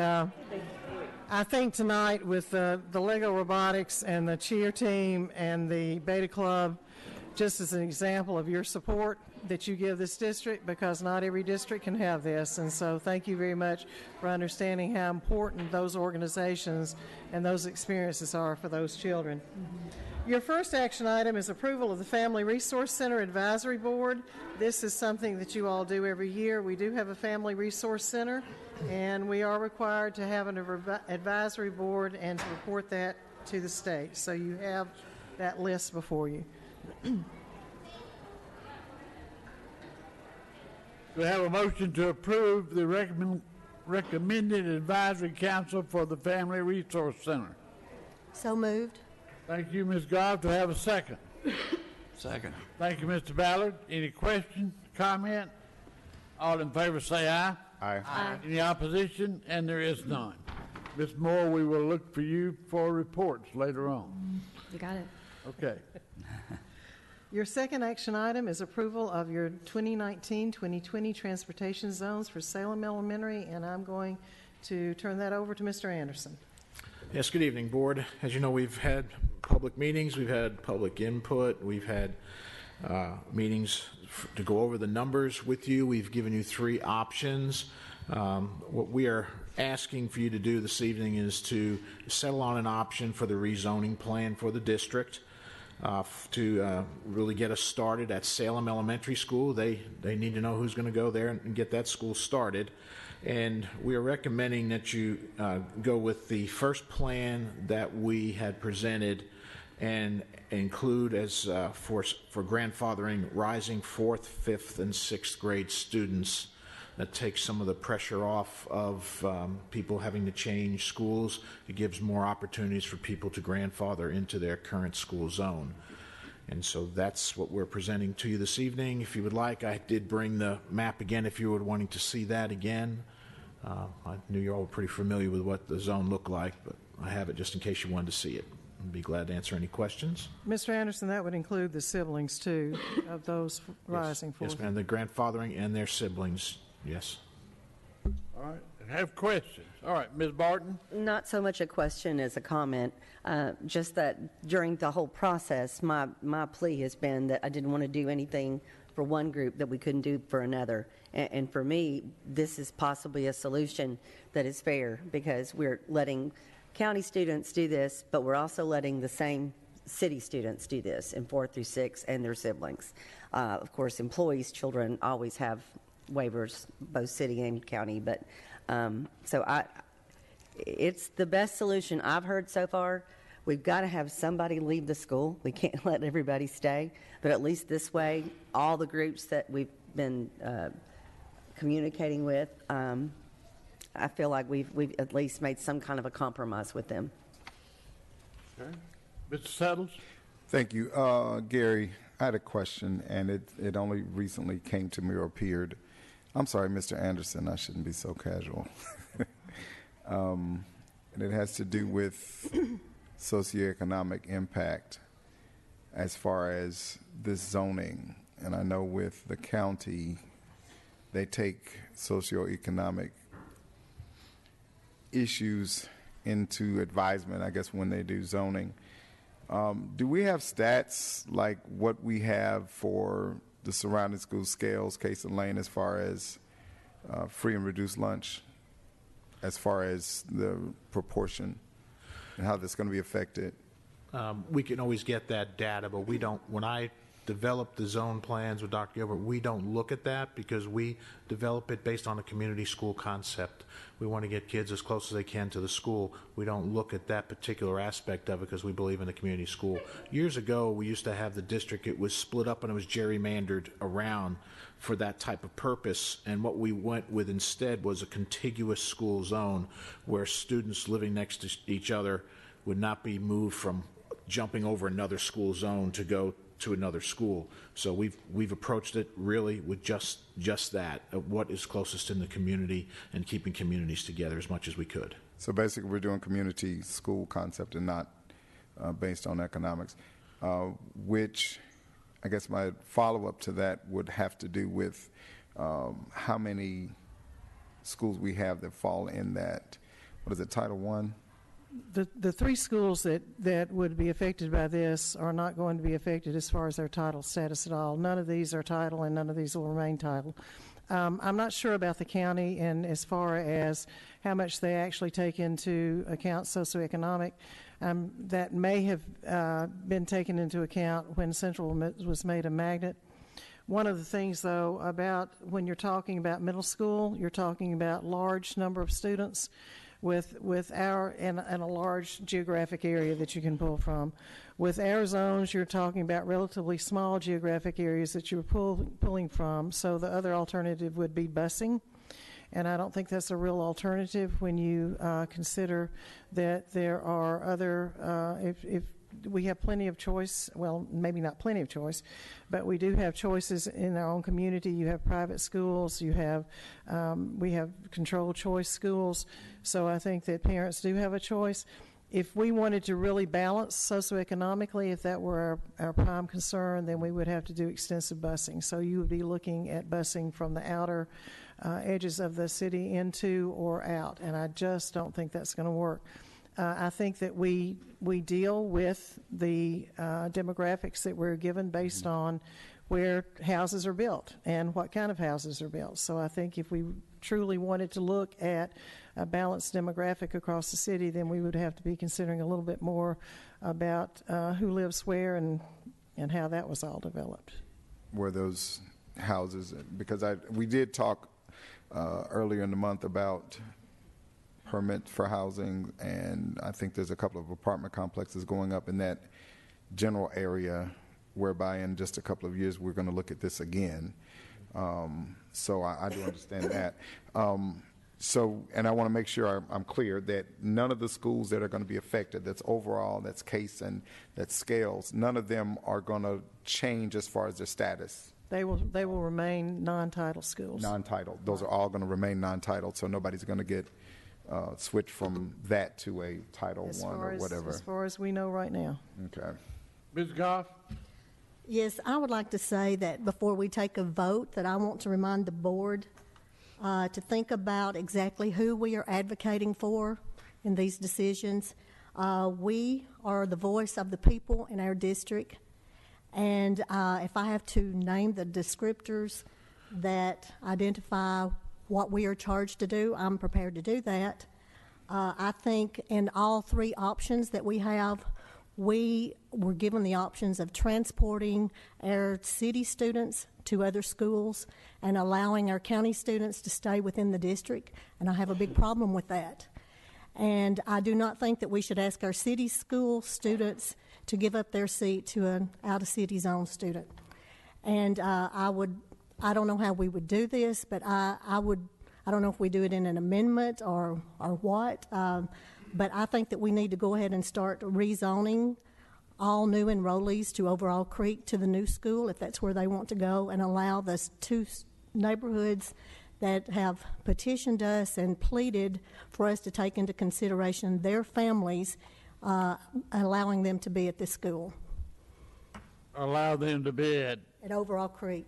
I think tonight with the Lego Robotics and the cheer team and the Beta Club, just as an example of your support that you give this district, because not every district can have this. And so thank you very much for understanding how important those organizations and those experiences are for those children. Your first action item is approval of the Family Resource Center Advisory Board. This is something that you all do every year. We do have a Family Resource Center, and we are required to have an advisory board and to report that to the state. So you have that list before you. We have a motion to approve the recommended advisory council for the Family Resource Center. So moved. Thank you, Ms. Goff. Do I have a second? Second. Thank you, Mr. Ballard. Any question, comment? All in favor say aye. Aye. Aye. Any opposition? And there is none. Ms. Moore, we will look for you for reports later on. You got it. Okay. Your second action item is approval of your 2019-2020 transportation zones for Salem Elementary, and I'm going to turn that over to Mr. Anderson. Yes, good evening, Board. As you know, we've had public meetings, we've had public input, we've had meetings to go over the numbers with you. We've given you 3 options. What we are asking for you to do this evening is to settle on an option for the rezoning plan for the district to really get us started at Salem Elementary School. They need to know who's going to go there and get that school started. And we are recommending that you go with the first plan that we had presented and include as for grandfathering rising 4th, 5th, and 6th grade students. That takes some of the pressure off of people having to change schools. It gives more opportunities for people to grandfather into their current school zone. And so that's what we're presenting to you this evening. If you would like, I did bring the map again if you were wanting to see that again. I knew you all were pretty familiar with what the zone looked like, but I have it just in case you wanted to see it. I'd be glad to answer any questions. Mr. Anderson, that would include the siblings, too, of those rising forth. Yes, ma'am, the grandfathering and their siblings, yes. All right. Have questions. All right, Ms. Barton. Not so much a question as a comment, just that during the whole process, my plea has been that I didn't want to do anything for one group that we couldn't do for another. And for me, this is possibly a solution that is fair, because we're letting county students do this, but we're also letting the same city students do this in 4th through 6th and their siblings. Of course, employees' children always have waivers, both city and county, but it's the best solution I've heard so far. We've got to have somebody leave the school. We can't let everybody stay, but at least this way, all the groups that we've been communicating with, I feel like we've at least made some kind of a compromise with them. Okay. Mr. Settles? Thank you. Gary, I had a question, and it only recently came to me or appeared. I'm sorry, Mr. Anderson, I shouldn't be so casual. And it has to do with socioeconomic impact as far as this zoning. And I know with the county, they take socioeconomic issues into advisement, I guess, when they do zoning. Do we have stats like what we have for the surrounding school scales, Case and Lane, as far as free and reduced lunch, as far as the proportion and how that's going to be affected? We can always get that data, but we don't. When I develop the zone plans with Dr. Gilbert, we don't look at that because we develop it based on a community school concept. We want to get kids as close as they can to the school. We don't look at that particular aspect of it because we believe in the community school. Years ago, we used to have the district, it was split up and it was gerrymandered around for that type of purpose, and what we went with instead was a contiguous school zone where students living next to each other would not be moved from jumping over another school zone to go to another school. So we've approached it really with just that, what is closest in the community and keeping communities together as much as we could. So basically we're doing community school concept and not based on economics, which I guess my follow-up to that would have to do with how many schools we have that fall in that what is it, Title I? The three schools that would be affected by this are not going to be affected as far as their title status at all. None of these are title, and none of these will remain title. I'm not sure about the county and as far as how much they actually take into account socioeconomic. That may have been taken into account when Central was made a magnet. One of the things, though, about when you're talking about middle school, you're talking about large number of students with our and a large geographic area that you can pull from. With our zones, you're talking about relatively small geographic areas that you're pulling from. So the other alternative would be busing, and I don't think that's a real alternative when you consider that there are other. If we have plenty of choice, well, maybe not plenty of choice, but we do have choices in our own community. You have private schools, we have controlled choice schools, so I think that parents do have a choice. If we wanted to really balance socioeconomically, if that were our prime concern, then we would have to do extensive busing. So you would be looking at busing from the outer edges of the city into or out, and I just don't think that's going to work. I think that we deal with the demographics that we're given based on where houses are built and what kind of houses are built. So I think if we truly wanted to look at a balanced demographic across the city, then we would have to be considering a little bit more about who lives where and how that was all developed. Were those houses, because we did talk earlier in the month about permit for housing, and I think there's a couple of apartment complexes going up in that general area, whereby in just a couple of years we're going to look at this again. So I do understand that. And I want to make sure I'm clear that none of the schools that are going to be affected, that's overall, that's Case and that's Scales, none of them are going to change as far as their status. They will remain non-title schools. Non-title. Those are all going to remain non-titled, so nobody's going to get switch from that to a Title I or whatever. As far as we know right now. Okay. Ms. Goff? Yes, I would like to say that before we take a vote, that I want to remind the board to think about exactly who we are advocating for in these decisions. We are the voice of the people in our district, and if I have to name the descriptors that identify what we are charged to do, I'm prepared to do that. I think in all three options that we have, we were given the options of transporting our city students to other schools and allowing our county students to stay within the district, and I have a big problem with that. And I do not think that we should ask our city school students to give up their seat to an out-of-city zone student. And I don't know how we would do this, but I don't know if we do it in an amendment or what, but I think that we need to go ahead and start rezoning all new enrollees to Overall Creek to the new school, if that's where they want to go, and allow the two neighborhoods that have petitioned us and pleaded for us to take into consideration their families, allowing them to be at this school. Allow them to be at Overall Creek.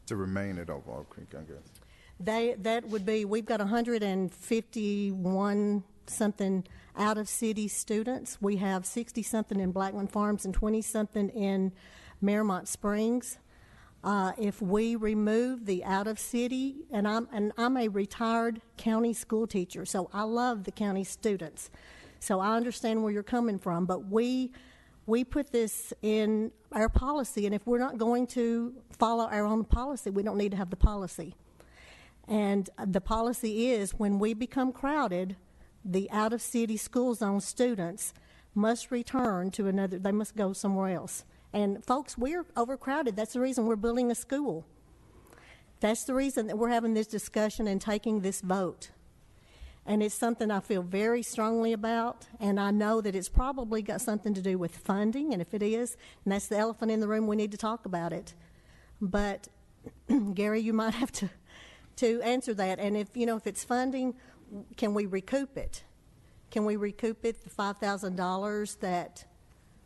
To remain at Overall Creek, I guess. That would be, we've got 151 something out of city students. We have 60 something in Blackman Farms and 20 something in Marymount Springs. If we remove the out of city, and I'm a retired county school teacher, so I love the county students. So I understand where you're coming from, but we put this in our policy, and if we're not going to follow our own policy, we don't need to have the policy. And the policy is when we become crowded, the out-of-city school zone students must return to another, they must go somewhere else. And folks, we're overcrowded. That's the reason we're building a school. That's the reason that we're having this discussion and taking this vote. And it's something I feel very strongly about, and I know that it's probably got something to do with funding, and if it is, and that's the elephant in the room, we need to talk about it. But Gary, you might have to answer that. And if it's funding, can we recoup it? Can we recoup it, the $5,000 the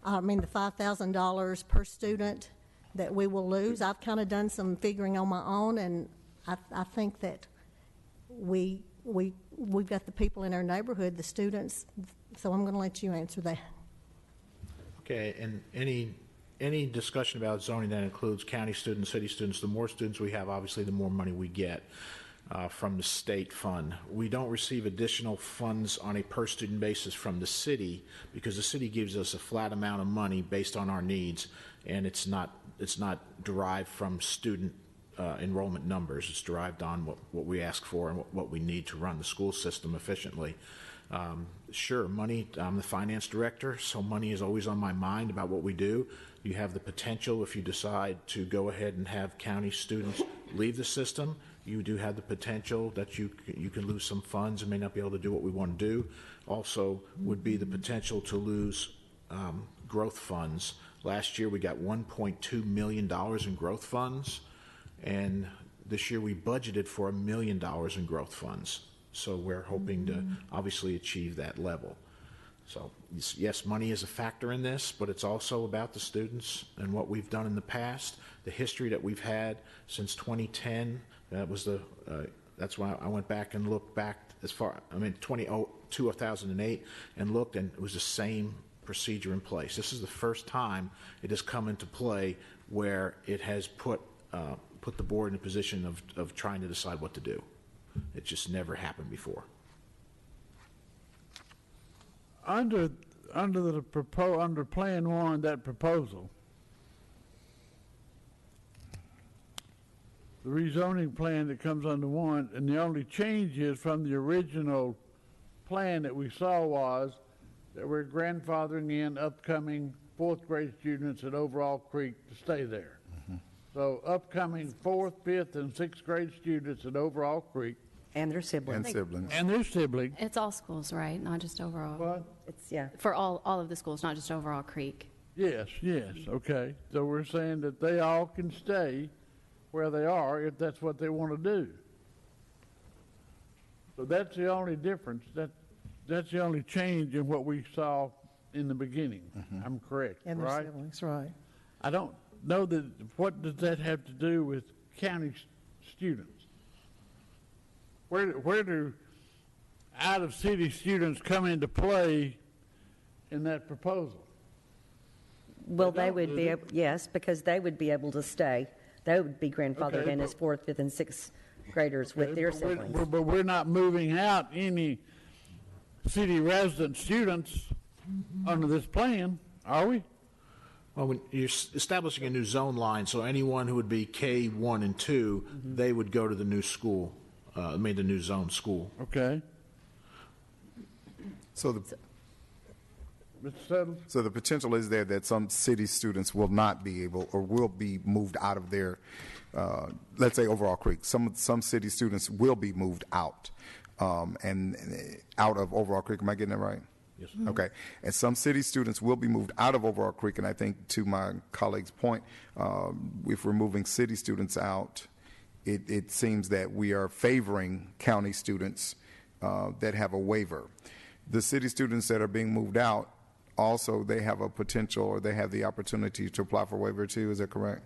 $5,000 per student that we will lose? I've kind of done some figuring on my own, and I think that we we've got the people in our neighborhood, the students, so I'm going to let you answer that. Okay, and any discussion about zoning that includes county students, city students, the more students we have, obviously, the more money we get from the state fund. We don't receive additional funds on a per-student basis from the city because the city gives us a flat amount of money based on our needs, and it's not derived from student enrollment numbers. It's derived on what we ask for and what we need to run the school system efficiently. Sure, money, I'm the finance director, so money is always on my mind about what we do. You have the potential, if you decide to go ahead and have county students leave the system, you do have the potential that you can lose some funds and may not be able to do what we want to do. Also would be the potential to lose growth funds. Last year we got $1.2 million in growth funds, and this year we budgeted for $1 million in growth funds. So we're hoping to obviously achieve that level. So yes, money is a factor in this, but it's also about the students and what we've done in the past, the history that we've had since 2010. That was that's why I went back and looked back as far, 2008, and looked, and it was the same procedure in place. This is the first time it has come into play where it has put the board in a position of trying to decide what to do. It just never happened before. Under Plan 1, that proposal, the rezoning plan that comes under 1, and the only change is from the original plan that we saw was that we're grandfathering in upcoming 4th grade students at Overall Creek to stay there. So upcoming 4th, 5th, and 6th grade students at Overall Creek. And their siblings. And their siblings. It's all schools, right? Not just Overall. What? It's, yeah. For all of the schools, not just Overall Creek. Yes, okay. So we're saying that they all can stay where they are if that's what they want to do. So that's the only difference. That's the only change in what we saw in the beginning. I'm correct, And their right? siblings, right. I don't know that. What does that have to do with county students? Where do out-of-city students come into play in that proposal? Well, they would be able, yes, because they would be able to stay. They would be grandfathered in as 4th, 5th, and 6th graders with their siblings. But we're not moving out any city resident students under this plan, are we? Well, when you're establishing a new zone line, so anyone who would be K1 and 2, they would go to the new school, the new zone school. Okay. So Mr. Settle? So the potential is there that some city students will not be able or will be moved out of their, let's say, Overall Creek. Some city students will be moved out and out of Overall Creek. Am I getting that right? Yes. Okay. And some city students will be moved out of Overall Creek. And I think to my colleague's point, if we're moving city students out, it seems that we are favoring county students that have a waiver. The city students that are being moved out, also they have a potential or they have the opportunity to apply for a waiver too. Is that correct?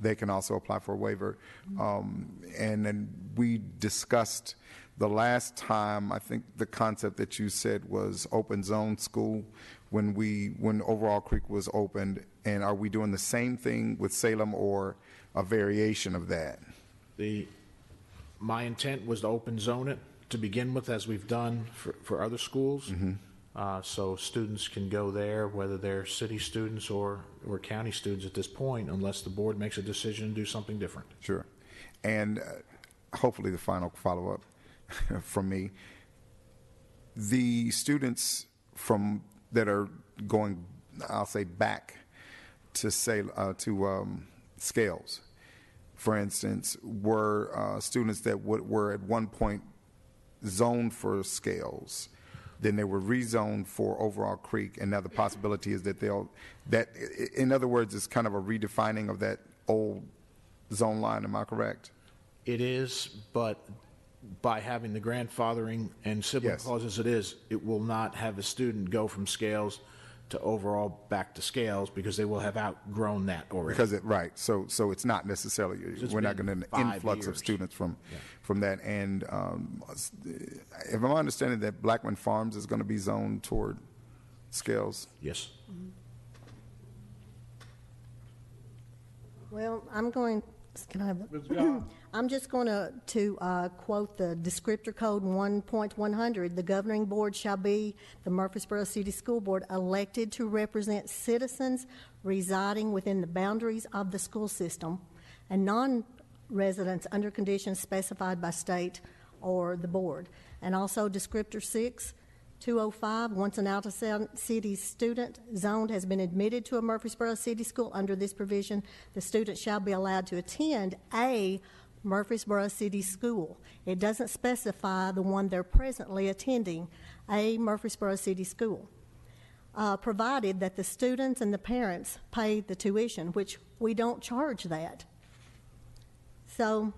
They can also apply for a waiver. And then we discussed the last time, I think the concept that you said was open zone school when Overall Creek was opened. And are we doing the same thing with Salem or a variation of that? My intent was to open zone it to begin with, as we've done for other schools. So students can go there, whether they're city students or county students at this point, unless the board makes a decision to do something different. Sure. And hopefully the final follow-up from me, the students that are going, I'll say, back to Scales, for instance, were students that were at one point zoned for Scales. Then they were rezoned for Overall Creek, and now the possibility is that in other words, it's kind of a redefining of that old zone line. Am I correct? It is, but by having the grandfathering and sibling clauses, it will not have a student go from Scales to overall back to scales because they will have outgrown that already. Because so it's not necessarily, we're not been going to 5 influx of years. students from that. And if I'm understanding that Blackman Farms is going to be zoned toward scales. Yes. Well, I'm just going to quote the descriptor code 1.100. The governing board shall be the Murfreesboro City School Board elected to represent citizens residing within the boundaries of the school system and non-residents under conditions specified by state or the board. And also descriptor 6.205, once an out-of-city student zoned has been admitted to a Murfreesboro City School under this provision, the student shall be allowed to attend a Murfreesboro City School. It doesn't specify the one they're presently attending, a Murfreesboro City School, provided that the students and the parents pay the tuition, which we don't charge that. So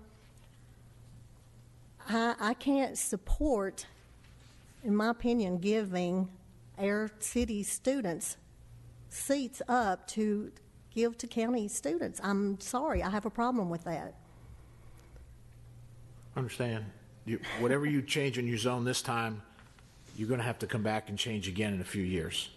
I can't support, in my opinion, giving our city students seats up to give to county students. I'm sorry, I have a problem with that. Understand. Whatever you change in your zone this time, you're going to have to come back and change again in a few years.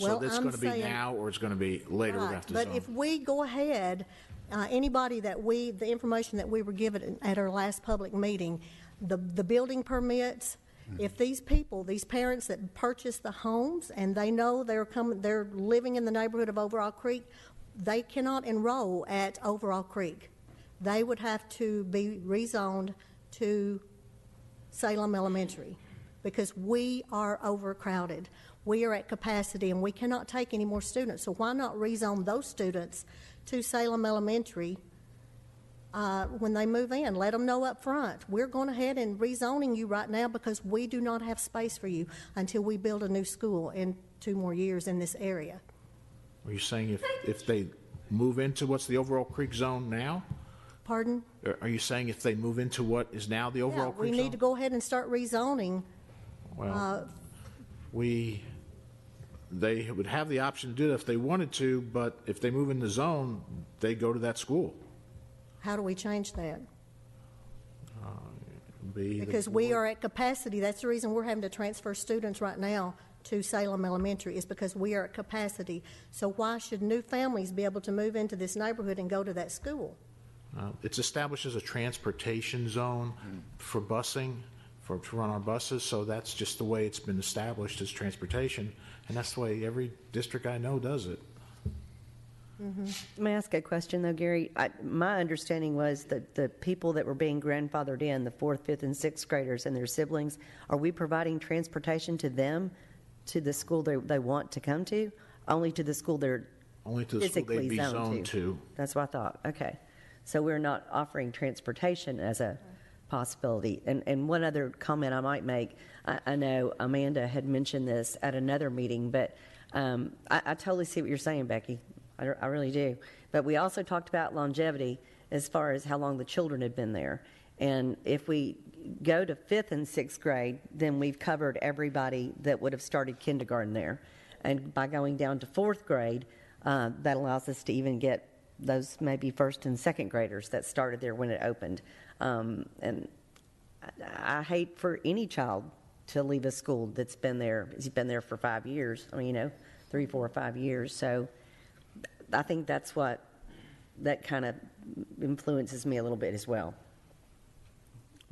Well, so that's I'm going to be saying- now or it's going to be later. We're going to have to But zone. if we go ahead, anybody that the information that we were given at our last public meeting, the building permits, if these people, these parents that purchase the homes and they know they're living in the neighborhood of Overall Creek, they cannot enroll at Overall Creek. They would have to be rezoned to Salem Elementary because we are overcrowded. We are at capacity and we cannot take any more students. So why not rezone those students to Salem Elementary when they move in? Let them know up front. We're going ahead and rezoning you right now because we do not have space for you until we build a new school in 2 more years in this area. Are you saying if they move into what's the Overall Creek zone now? Pardon? Are you saying if they move into what is now the Overall We Creek need zone? to go ahead and start rezoning. Well, they would have the option to do that if they wanted to, but if they move in the zone, they go to that school. How do we change that? Be the Because we board. are at capacity. That's the reason we're having to transfer students right now to Salem Elementary, is because we are at capacity. So why should new families be able to move into this neighborhood and go to that school? It's established as a transportation zone for busing, to run our buses, so that's just the way it's been established as transportation, and that's the way every district I know does it. May I ask a question, though, Gary? My understanding was that the people that were being grandfathered in, the 4th, 5th, and 6th graders and their siblings, are we providing transportation to them, to the school they want to come to? Only to the school they're Only to the school they'd physically be zoned zoned to. That's what I thought. Okay. So we're not offering transportation as a possibility. And one other comment I might make, I know Amanda had mentioned this at another meeting, but I totally see what you're saying, Becky. I really do. But we also talked about longevity as far as how long the children had been there. And if we go to 5th and 6th grade, then we've covered everybody that would have started kindergarten there. And by going down to 4th grade, that allows us to even get those maybe 1st and 2nd graders that started there when it opened. And I hate for any child to leave a school that's been there. He's been there for 5 years. 3, 4, 5 years. So I think that's what that kind of influences me a little bit as well.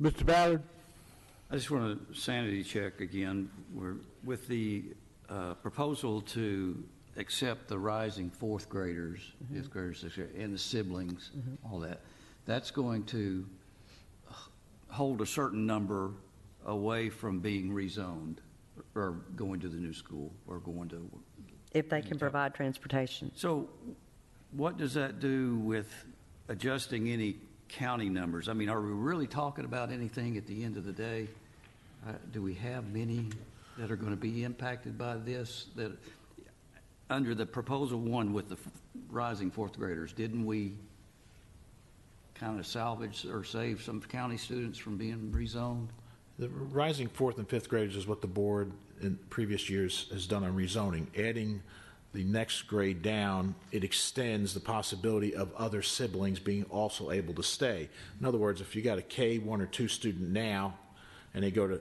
Mr. Ballard? I just want to sanity check again. We're with the proposal to accept the rising 4th graders, 5th graders, 6th graders, and the siblings, all that. That's going to hold a certain number away from being rezoned or going to the new school or going to... If they can provide transportation. So what does that do with adjusting any county numbers? Are we really talking about anything at the end of the day? Do we have many that are going to be impacted by this? That under the proposal 1 with the rising 4th graders, didn't we kind of salvage or save some county students from being rezoned? The rising 4th and 5th graders is what the board in previous years has done on rezoning, adding the next grade down, it extends the possibility of other siblings being also able to stay. In other words, if you got a K1 or 2 student now, and they go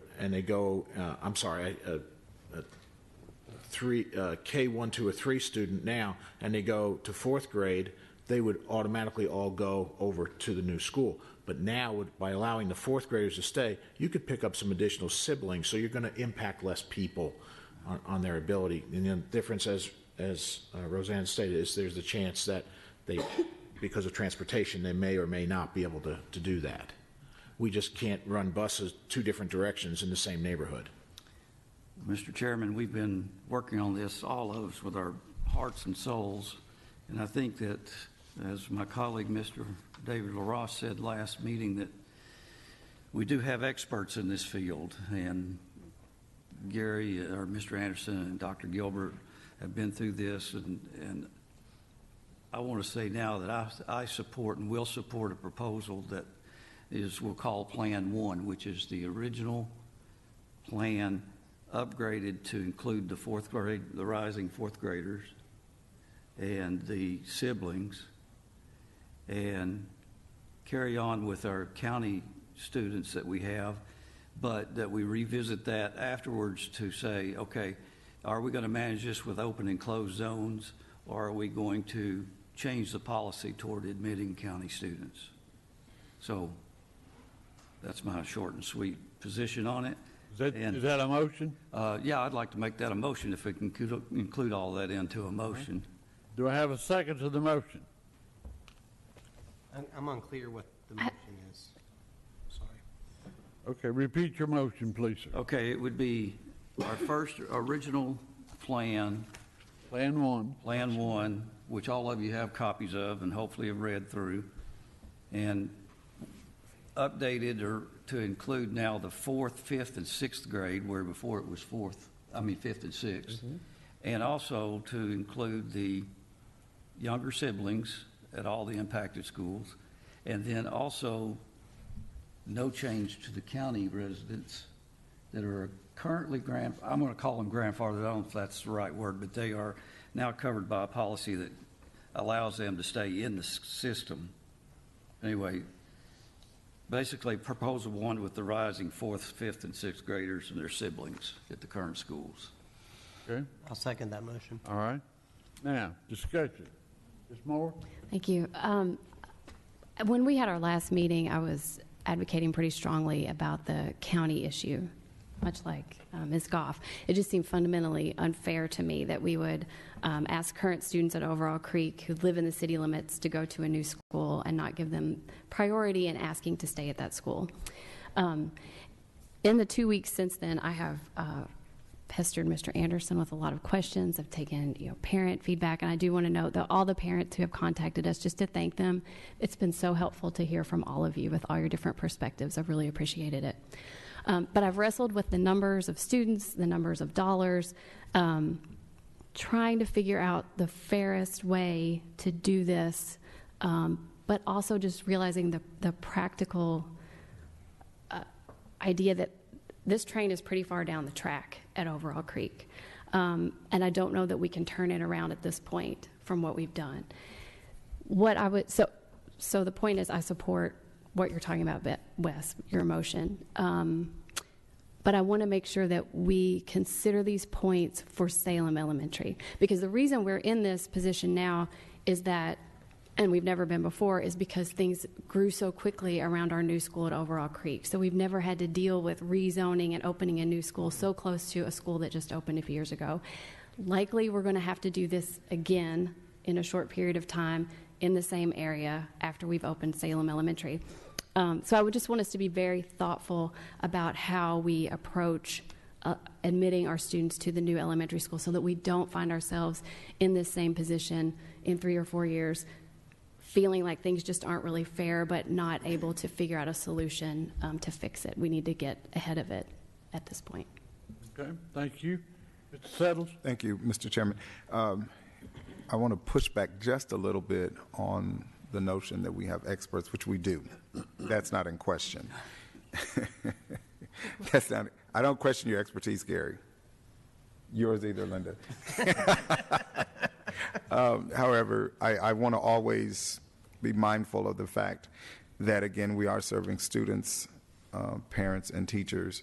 K1, 2, or 3 student now, and they go to 4th grade, they would automatically all go over to the new school. But now, by allowing the 4th graders to stay, you could pick up some additional siblings, so you're going to impact less people on their ability. And the difference, as Roseanne stated, is there's the chance that they, because of transportation, they may or may not be able to do that. We just can't run buses 2 different directions in the same neighborhood. Mr. Chairman, we've been working on this, all of us, with our hearts and souls. And I think that, as my colleague, Mr. David LaRosse, said last meeting, that we do have experts in this field. And Gary, or Mr. Anderson, and Dr. Gilbert have been through this. And I want to say now that I support and will support a proposal that we'll call Plan 1, which is the original plan upgraded to include the 4th grade, the rising 4th graders and the siblings, and carry on with our county students that we have, but that we revisit that afterwards to say, okay, are we going to manage this with open and closed zones, or are we going to change the policy toward admitting county students? So that's my short and sweet position on it. Is that a motion? Yeah, I'd like to make that a motion if we can include all that into a motion. Do I have a second to the motion? I'm unclear what the motion is. Sorry. Okay, repeat your motion, please, sir. Okay, it would be our first original plan. Plan 1. Plan 1, which all of you have copies of and hopefully have read through, and updated to include now the 4th, 5th, and 6th grade, where before it was 5th and 6th, and also to include the younger siblings at all the impacted schools, and then also no change to the county residents that are currently I'm going to call them grandfathered. I don't know if that's the right word, but they are now covered by a policy that allows them to stay in the system. Anyway, basically, proposal 1 with the rising 4th, 5th, and 6th graders and their siblings at the current schools. Okay. I'll second that motion. All right. Now, discussion. Ms. Moore? Thank you. When we had our last meeting, I was advocating pretty strongly about the county issue, much like Ms. Goff. It just seemed fundamentally unfair to me that we would ask current students at Overall Creek who live in the city limits to go to a new school and not give them priority in asking to stay at that school. In the 2 weeks since then, I have pestered Mr. Anderson with a lot of questions. I've taken parent feedback, and I do want to note that all the parents who have contacted us, just to thank them, it's been so helpful to hear from all of you with all your different perspectives. I've really appreciated it. But I've wrestled with the numbers of students, the numbers of dollars, trying to figure out the fairest way to do this, but also just realizing the practical idea that this train is pretty far down the track at Overall Creek. And I don't know that we can turn it around at this point from what we've done. So the point is, I support what you're talking about, Wes, your motion. But I want to make sure that we consider these points for Salem Elementary. Because the reason we're in this position now is that, and we've never been before, is because things grew so quickly around our new school at Overall Creek. So we've never had to deal with rezoning and opening a new school so close to a school that just opened a few years ago. Likely we're going to have to do this again in a short period of time in the same area after we've opened Salem Elementary. So I would just want us to be very thoughtful about how we approach admitting our students to the new elementary school so that we don't find ourselves in this same position in 3 or 4 years, feeling like things just aren't really fair, but not able to figure out a solution to fix it. We need to get ahead of it at this point. Okay, thank you. Mr. Settles? Thank you, Mr. Chairman. I want to push back just a little bit on the notion that we have experts, which we do. That's not in question. I don't question your expertise, Gary. Yours either, Linda. However, I want to always be mindful of the fact that, again, we are serving students, parents, and teachers.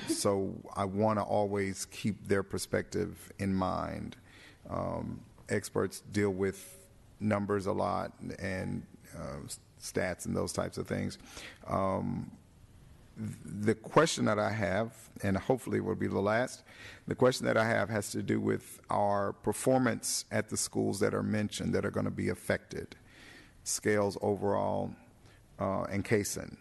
So I want to always keep their perspective in mind. Experts deal with numbers a lot and stats and those types of things. The question that I have, and hopefully it will be the last, the question that I have has to do with our performance at the schools that are mentioned that are going to be affected. Scales overall and Kaysen.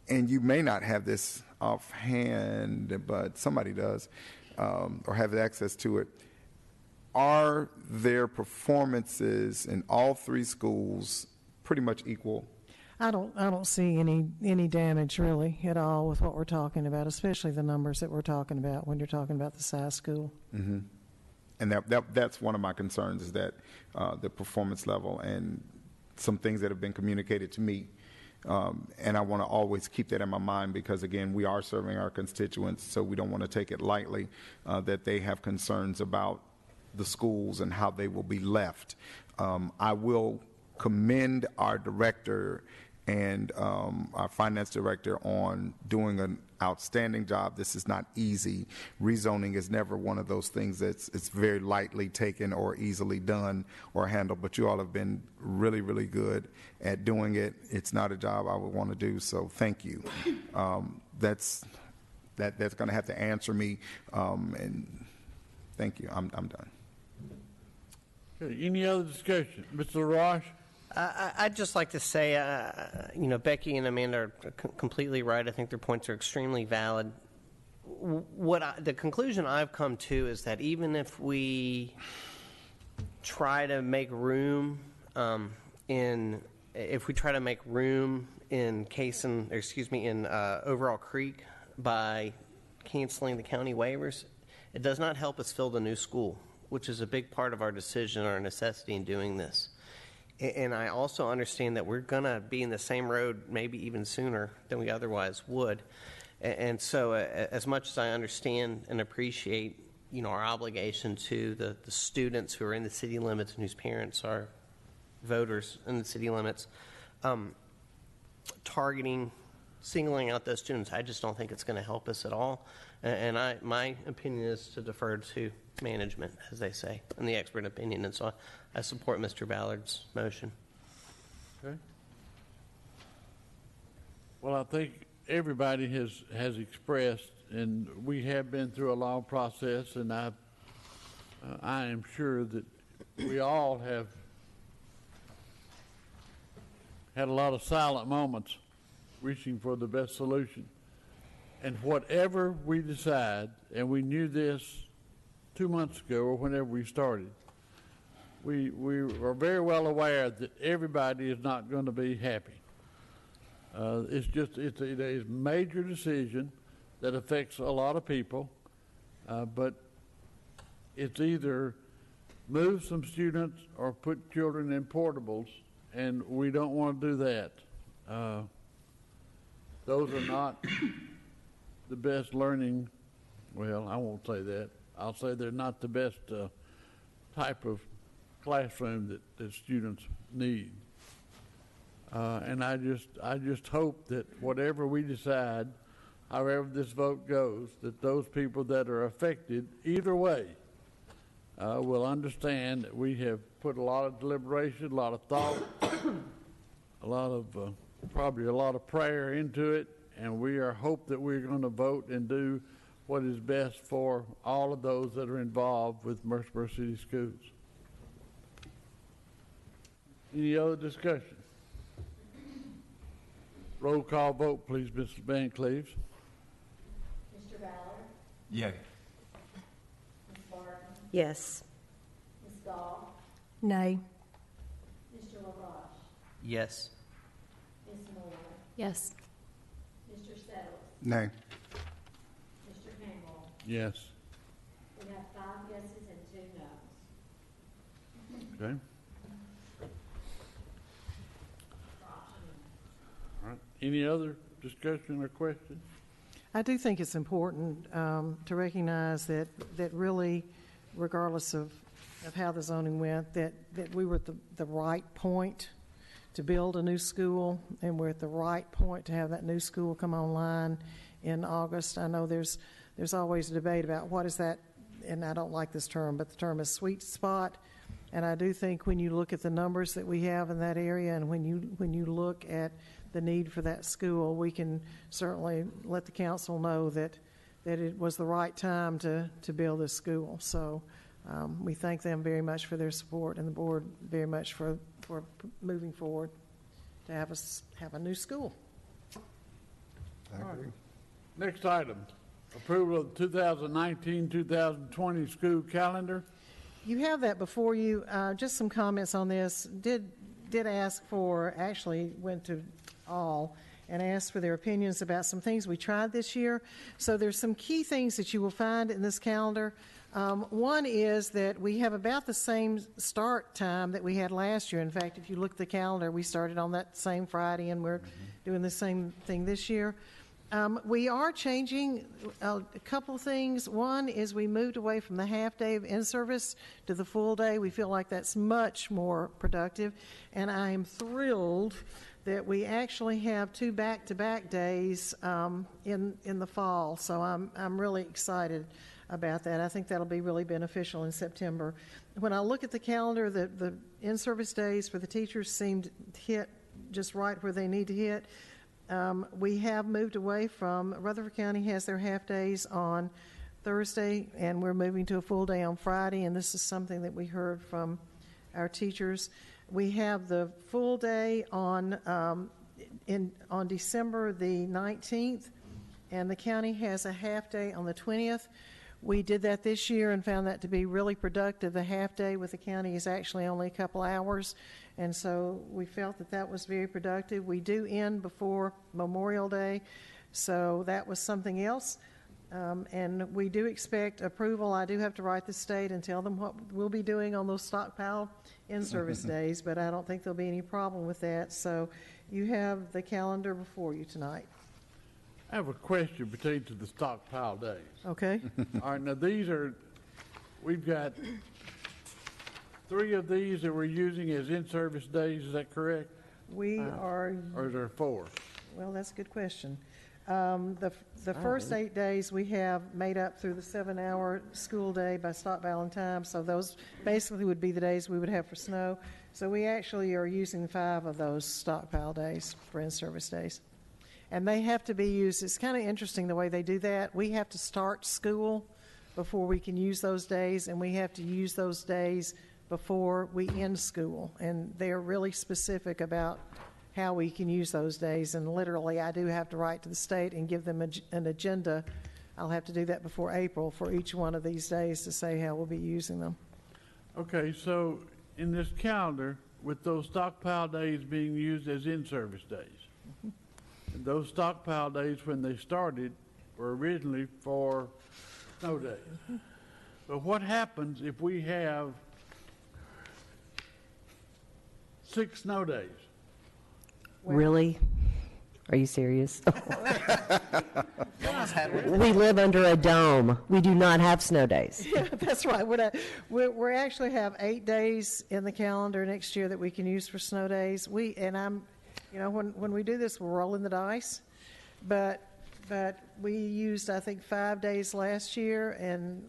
And you may not have this offhand, but somebody does, or have access to it. Are their performances in all three schools pretty much equal? I don't see any damage really at all with what we're talking about, especially the numbers that we're talking about when you're talking about the size school. Mm-hmm. And that's one of my concerns, is that the performance level and some things that have been communicated to me. And I want to always keep that in my mind because, again, we are serving our constituents, so we don't want to take it lightly that they have concerns about the schools and how they will be left. I will commend our director and our finance director on doing an outstanding job. This is not easy. Rezoning is never one of those things it's very lightly taken or easily done or handled, but you all have been really, really good at doing it. It's not a job I would want to do, so thank you. That's going to have to answer me, and thank you. I'm done. Okay, any other discussion? Mr. LaRoche? I'd just like to say, Becky and Amanda are completely right. I think their points are extremely valid. The conclusion I've come to is that even if we try to make room in in Overall Creek by canceling the county waivers, it does not help us fill the new school, which is a big part of our decision, our necessity in doing this. And I also understand that we're going to be in the same road maybe even sooner than we otherwise would. And so as much as I understand and appreciate, our obligation to the students who are in the city limits and whose parents are voters in the city limits, singling out those students, I just don't think it's going to help us at all. And my opinion is to defer to management, as they say, and the expert opinion. And so I support Mr. Ballard's motion. Okay. Well, I think everybody has expressed, and we have been through a long process, and I am sure that we all have had a lot of silent moments reaching for the best solution. And whatever we decide, and we knew this 2 months ago or whenever we started, we are very well aware that everybody is not going to be happy. It's a major decision that affects a lot of people, but it's either move some students or put children in portables, and we don't want to do that. Those are not the best learning. Well, I won't say that. I'll say they're not the best type of classroom that students need. And I just hope that whatever we decide, however this vote goes, that those people that are affected either way will understand that we have put a lot of deliberation, a lot of thought, probably a lot of prayer into it, and we hope that we're going to vote and do what is best for all of those that are involved with Murfreesboro City Schools. Any other discussion? Roll call vote, please, Mr. Van Cleves. Mr. Ballard? Yeah. Ms. Barton? Yes. Ms. Gall? Nay. Mr. LaRoche? Yes. Ms. Moore? Yes. Mr. Settles? Nay. Mr. Campbell? Yes. We have 5 yeses and 2 noes. Okay. All right. Any other discussion or question? I do think it's important to recognize that really, regardless of of how the zoning went, that we were at the right point to build a new school, and we're at the right point to have that new school come online in August. I know there's always a debate about what is that, and I don't like this term, but the term is sweet spot. And I do think when you look at the numbers that we have in that area, and when you look at the need for that school, we can certainly let the council know that it was the right time to build this school. So we thank them very much for their support, and the board very much for moving forward to have a new school. I agree. Next item, approval of 2019-2020 school calendar. You have that before you. Just some comments on this. Did ask for, actually went to all and asked for their opinions about some things we tried this year. So there's some key things that you will find in this calendar. One is that we have about the same start time that we had last year. In fact, if you look at the calendar, we started on that same Friday, and we're doing the same thing this year. We are changing a couple of things. One is we moved away from the half day of in-service to the full day. We feel like that's much more productive, and I am thrilled that we actually have 2 back-to-back days in the fall. So I'm really excited about that. I think that'll be really beneficial in September. When I look at the calendar, the in-service days for the teachers seem to hit just right where they need to hit. We have moved away from, Rutherford County has their half days on Thursday, and we're moving to a full day on Friday, and this is something that we heard from our teachers. We have the full day on December the 19th, and the county has a half day on the 20th. We did that this year and found that to be really productive. The half day with the county is actually only a couple hours, and so we felt that was very productive. We do end before Memorial Day, so that was something else. And we do expect approval. I do have to write the state and tell them what we'll be doing on those stockpile in-service days, but I don't think there'll be any problem with that. So you have the calendar before you tonight. I have a question pertaining to the stockpile days. Okay. All right, now we've got 3 of these that we're using as in-service days, is that correct? We are... Or is there 4? Well, that's a good question. The first 8 days we have made up through the 7-hour school day by stockpile and time, so those basically would be the days we would have for snow. So we actually are using 5 of those stockpile days for in-service days. And they have to be used. It's kind of interesting the way they do that. We have to start school before we can use those days, and we have to use those days before we end school. And they're really specific about how we can use those days. And literally, I do have to write to the state and give them an agenda. I'll have to do that before April for each one of these days to say how we'll be using them. Okay, so in this calendar, with those stockpile days being used as in-service days, and those stockpile days, when they started, were originally for snow days. But what happens if we have 6 snow days? Really? Are you serious? We live under a dome. We do not have snow days. Yeah, that's right. We actually have 8 days in the calendar next year that we can use for snow days. When we do this, we're rolling the dice, but we used, I think, 5 days last year, and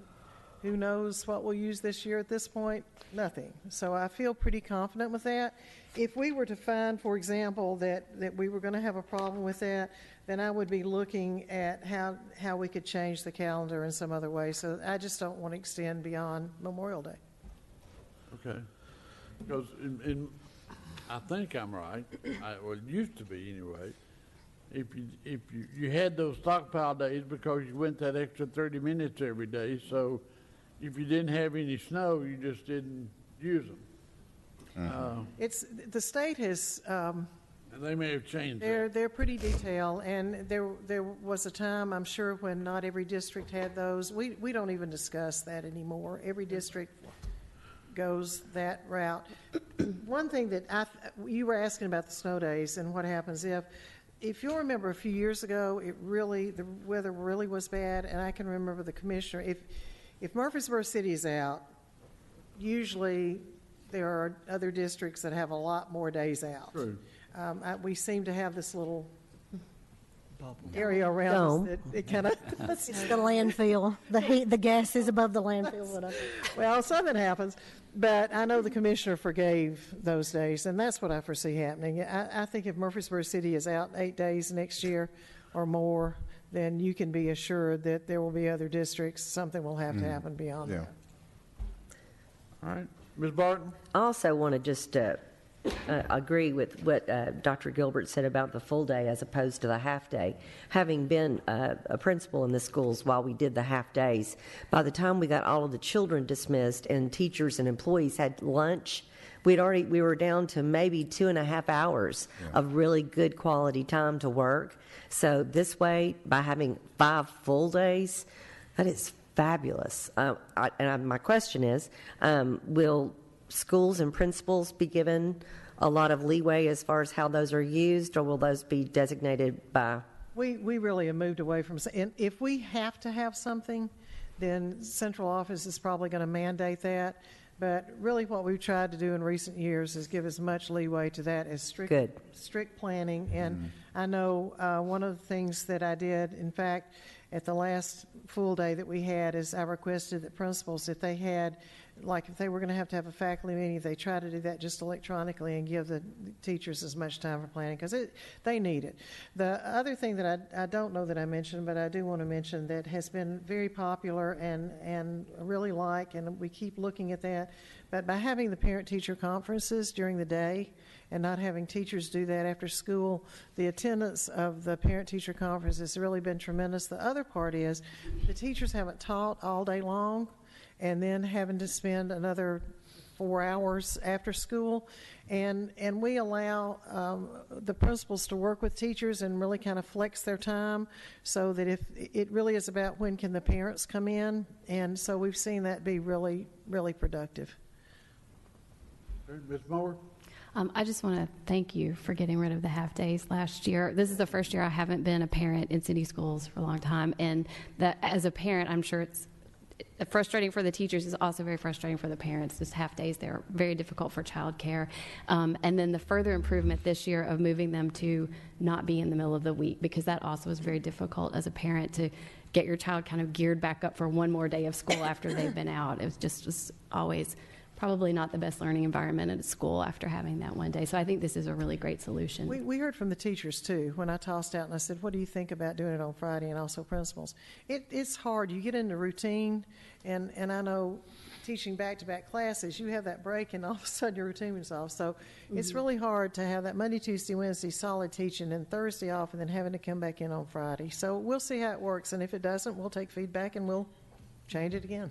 who knows what we'll use this year at this point? Nothing. So I feel pretty confident with that. If we were to find, for example, that we were going to have a problem with that, then I would be looking at how we could change the calendar in some other way. So I just don't want to extend beyond Memorial Day. Okay. Because I think I'm right. Well, it used to be anyway. If you had those stockpile days because you went that extra 30 minutes every day, so if you didn't have any snow, you just didn't use them. It's the state has. And they may have changed. They're pretty detailed, and there was a time, I'm sure, when not every district had those. We don't even discuss that anymore. Every district goes that route. One thing that you were asking about the snow days and what happens if you'll remember a few years ago, the weather really was bad, and I can remember the commissioner, if Murfreesboro City is out, usually there are other districts that have a lot more days out. True. We seem to have this little area around us that it kind of. It's the landfill, the heat, the gas is above the landfill, whatever. Well, something happens, but I know the commissioner forgave those days, and that's what I foresee happening. I think if Murfreesboro City is out 8 days next year or more, then you can be assured that there will be other districts. Something will have to happen beyond that. All right. Ms. Barton? I also want to just agree with what Dr. Gilbert said about the full day as opposed to the half day. Having been a principal in the schools while we did the half days, by the time we got all of the children dismissed and teachers and employees had lunch, we were down to maybe 2.5 hours of really good quality time to work. So this way, by having 5 full days, that is fabulous. My question is, will schools and principals be given a lot of leeway as far as how those are used, or will those be designated by? We really have moved away from, and if we have to have something, then central office is probably going to mandate that. But really what we've tried to do in recent years is give as much leeway to that as strict planning. And I know one of the things that I did, in fact, at the last full day that we had, is I requested that principals, if they had, like if they were going to have a faculty meeting, they try to do that just electronically and give the teachers as much time for planning, because they need it. The other thing that I don't know that I mentioned, but I do want to mention that has been very popular and really like, and we keep looking at that, but by having the parent-teacher conferences during the day and not having teachers do that after school, the attendance of the parent-teacher conference has really been tremendous. The other part is the teachers haven't taught all day long, and then having to spend another 4 hours after school. And we allow the principals to work with teachers and really kind of flex their time, so that if it really is about when can the parents come in. And so we've seen that be really, really productive. Ms. Moore? I just want to thank you for getting rid of the half days last year. This is the first year I haven't been a parent in city schools for a long time. And that, as a parent, I'm sure it's frustrating for the teachers. Is also very frustrating for the parents. This half days, they're very difficult for childcare. And then the further improvement this year of moving them to not be in the middle of the week, because that also is very difficult as a parent to get your child kind of geared back up for one more day of school after they've been out. It was just always probably not the best learning environment at school after having that one day. So I think this is a really great solution. We heard from the teachers too when I tossed out and I said, what do you think about doing it on Friday, and also principals? It's hard. You get into routine, and I know teaching back-to-back classes, you have that break and all of a sudden your routine is off. So it's really hard to have that Monday, Tuesday, Wednesday solid teaching and Thursday off and then having to come back in on Friday. So we'll see how it works, and if it doesn't, we'll take feedback and we'll change it again.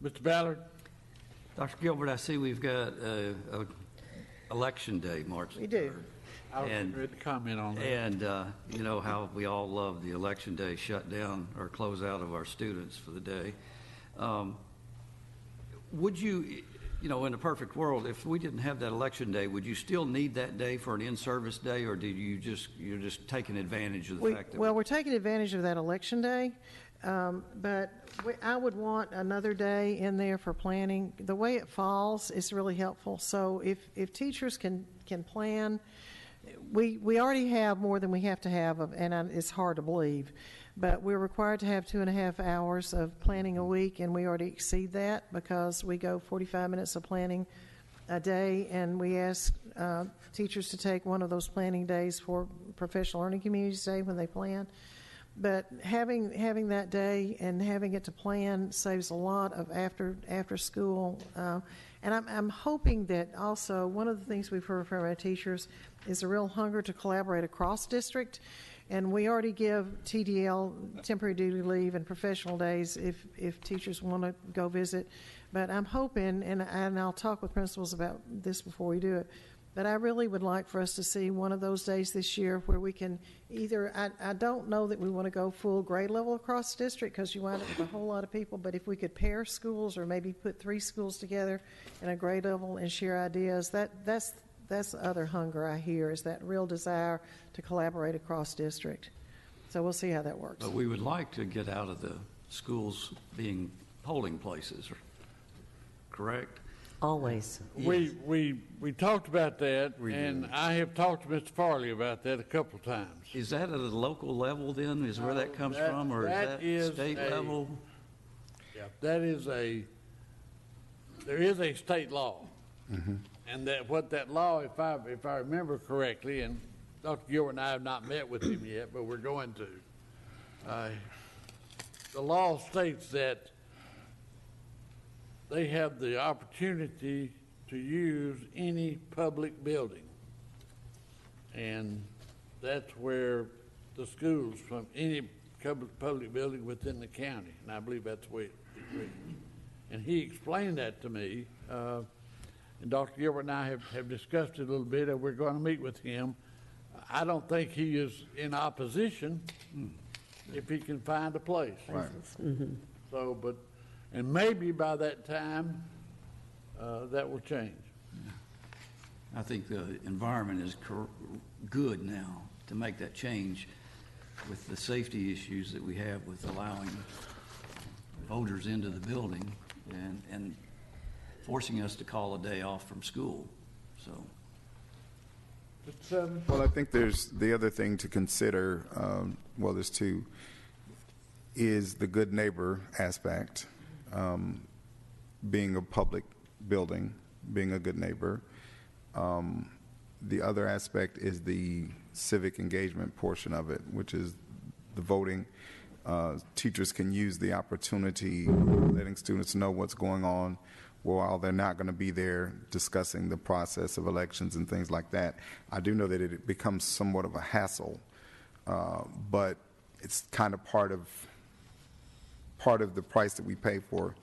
Mr. Ballard? Dr. Gilbert, I see we've got Election Day, March 3rd. We do. I was ready to comment on that. And you know how we all love the Election Day shutdown or close out of our students for the day. Would you, in a perfect world, if we didn't have that Election Day, would you still need that day for an in-service day, or you're just taking advantage of the fact that? Well, we're taking advantage of that Election Day. But I would want another day in there for planning. The way it falls is really helpful. So if teachers can plan, we already have more than we have to have, and it's hard to believe, but we're required to have 2.5 hours of planning a week, and we already exceed that because we go 45 minutes of planning a day, and we ask teachers to take one of those planning days for Professional Learning Communities Day when they plan. But having that day and having it to plan saves a lot of after school. And I'm hoping that also one of the things we've heard from our teachers is a real hunger to collaborate across district. And we already give TDL, temporary duty leave, and professional days if teachers want to go visit. But I'm hoping, and I'll talk with principals about this before we do it, but I really would like for us to see one of those days this year where we can either, I don't know that we want to go full grade level across district because you wind up with a whole lot of people, but if we could pair schools or maybe put 3 schools together in a grade level and share ideas, that's the other hunger I hear, is that real desire to collaborate across district. So we'll see how that works. But we would like to get out of the schools being polling places. correct? Always. We talked about that, and did. I have talked to Mr. Farley about that a couple times. Is that at a local level then, is where that comes from, or that is is that state level? Yeah, there is a state law. And that what that law, if I remember correctly, and Dr. Gilbert and I have not met with him yet, but we're going to. The law states that they have the opportunity to use any public building. And that's where the schools, from any public building within the county, and I believe that's the way it reads. And he explained that to me, and Dr. Gilbert and I have discussed it a little bit, and we're going to meet with him. I don't think he is in opposition if he can find a place. Right. So, and maybe by that time, that will change. I think the environment is good now to make that change with the safety issues that we have with allowing voters into the building and forcing us to call a day off from school. So. Well, I think there's the other thing to consider, well, there's two, is the good neighbor aspect, being a public building, being a good neighbor. The other aspect is the civic engagement portion of it, which is the voting. Teachers can use the opportunity, letting students know what's going on while they're not going to be there discussing the process of elections and things like that. I do know that it becomes somewhat of a hassle, but it's kind of part of the price that we pay for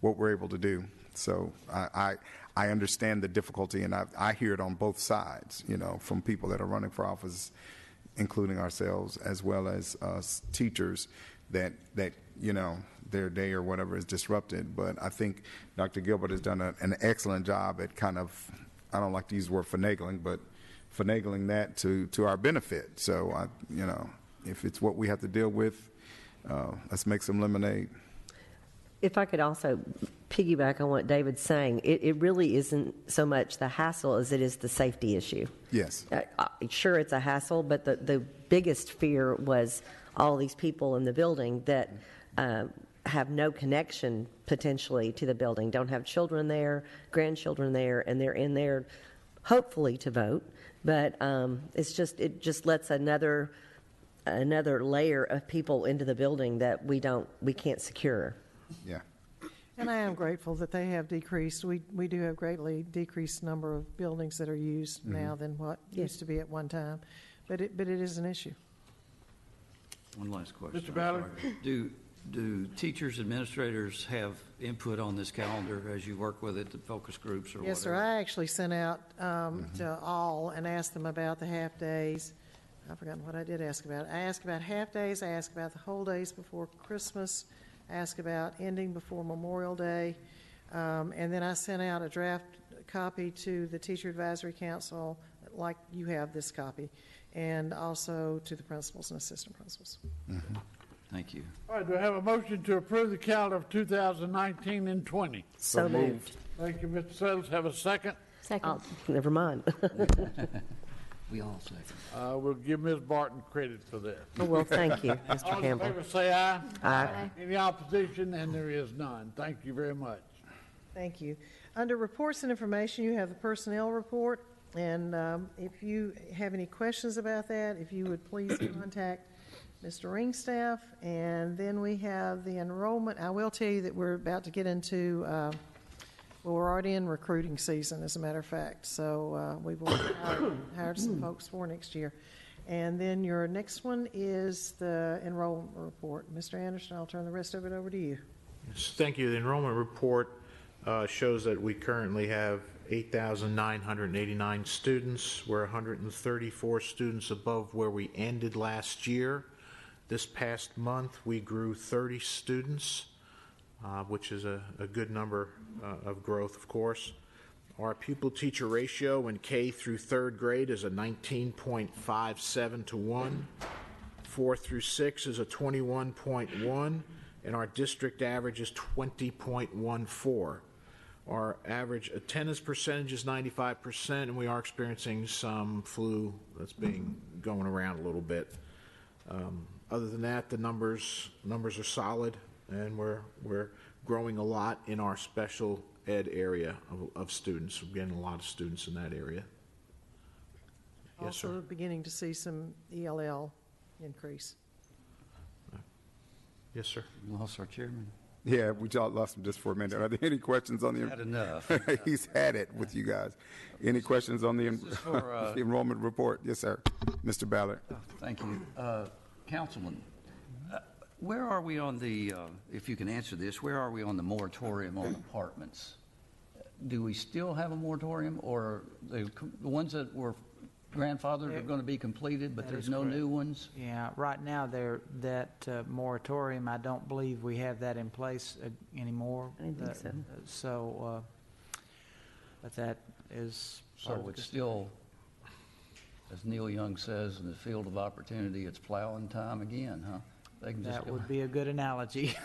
what we're able to do. So I understand the difficulty, and I hear it on both sides, from people that are running for office, including ourselves, as well as teachers, that their day or whatever is disrupted. But I think Dr. Gilbert has done an excellent job at kind of, I don't like to use the word finagling, but finagling that to our benefit. So, if it's what we have to deal with, let's make some lemonade. If I could also piggyback on what David's saying, it really isn't so much the hassle as it is the safety issue. Yes. Sure, it's a hassle, but the biggest fear was all these people in the building that have no connection potentially to the building, don't have children there, grandchildren there, and they're in there hopefully to vote. But it just lets another layer of people into the building that we can't secure. Yeah. And I am grateful that they have decreased. We do have greatly decreased number of buildings that are used now than what used to be at one time. But it is an issue. One last question. Mr. Ballard? Do teachers, administrators have input on this calendar as you work with it, the focus groups or whatever? Yes, sir. I actually sent out to all and asked them about the half days. I've forgotten what I did ask about. I asked about half days. I asked about the whole days before Christmas. I asked about ending before Memorial Day. And then I sent out a draft copy to the Teacher Advisory Council, like you have this copy, and also to the principals and assistant principals. Thank you. All right, do I have a motion to approve the calendar of 2019 and 20? So moved. Thank you, Mr. Settles. Have a second? Second. Never mind. We all second. We'll give Ms. Barton credit for that. Oh, well, thank you, Mr. All in Campbell. favor say aye. Aye. Any opposition? And there is none. Thank you very much. Thank you. Under reports and information, you have the personnel report. And if you have any questions about that, if you would please contact Mr. Ringstaff. And then we have the enrollment. I will tell you that we're about to get into, we're already in recruiting season, as a matter of fact. So we've already hired some folks for next year. And then your next one is the enrollment report. Mr. Anderson, I'll turn the rest of it over to you. Yes, thank you. The enrollment report shows that we currently have 8,989 students. We're 134 students above where we ended last year. This past month, we grew 30 students, which is a good number of growth, of course. Our pupil-teacher ratio in K through third grade is a 19.57 to 1. 4 through 6 is a 21.1, and our district average is 20.14. Our average attendance percentage is 95%, and we are experiencing some flu that's going around a little bit. Other than that, the numbers are solid, and we're growing a lot in our special ed area of students. We're getting a lot of students in that area. Yes, sir. Also beginning to see some ELL increase. Yes, sir. We lost our chairman. Yeah, we just lost him just for a minute. Are there any questions on the... Had enough. He's had it with you guys. Any questions on the the enrollment report? Yes, sir. Mr. Ballard. Thank you. Councilman, where are we on the, if you can answer this, where are we on the moratorium on apartments? Do we still have a moratorium, or the ones that were grandfathered are going to be completed, but there's no new ones? Yeah, right now that moratorium, I don't believe we have that in place anymore. I didn't think so. So, but that is. So it's still, as Neil Young says, in the field of opportunity, it's plowing time again, huh? They can just That would be a good analogy.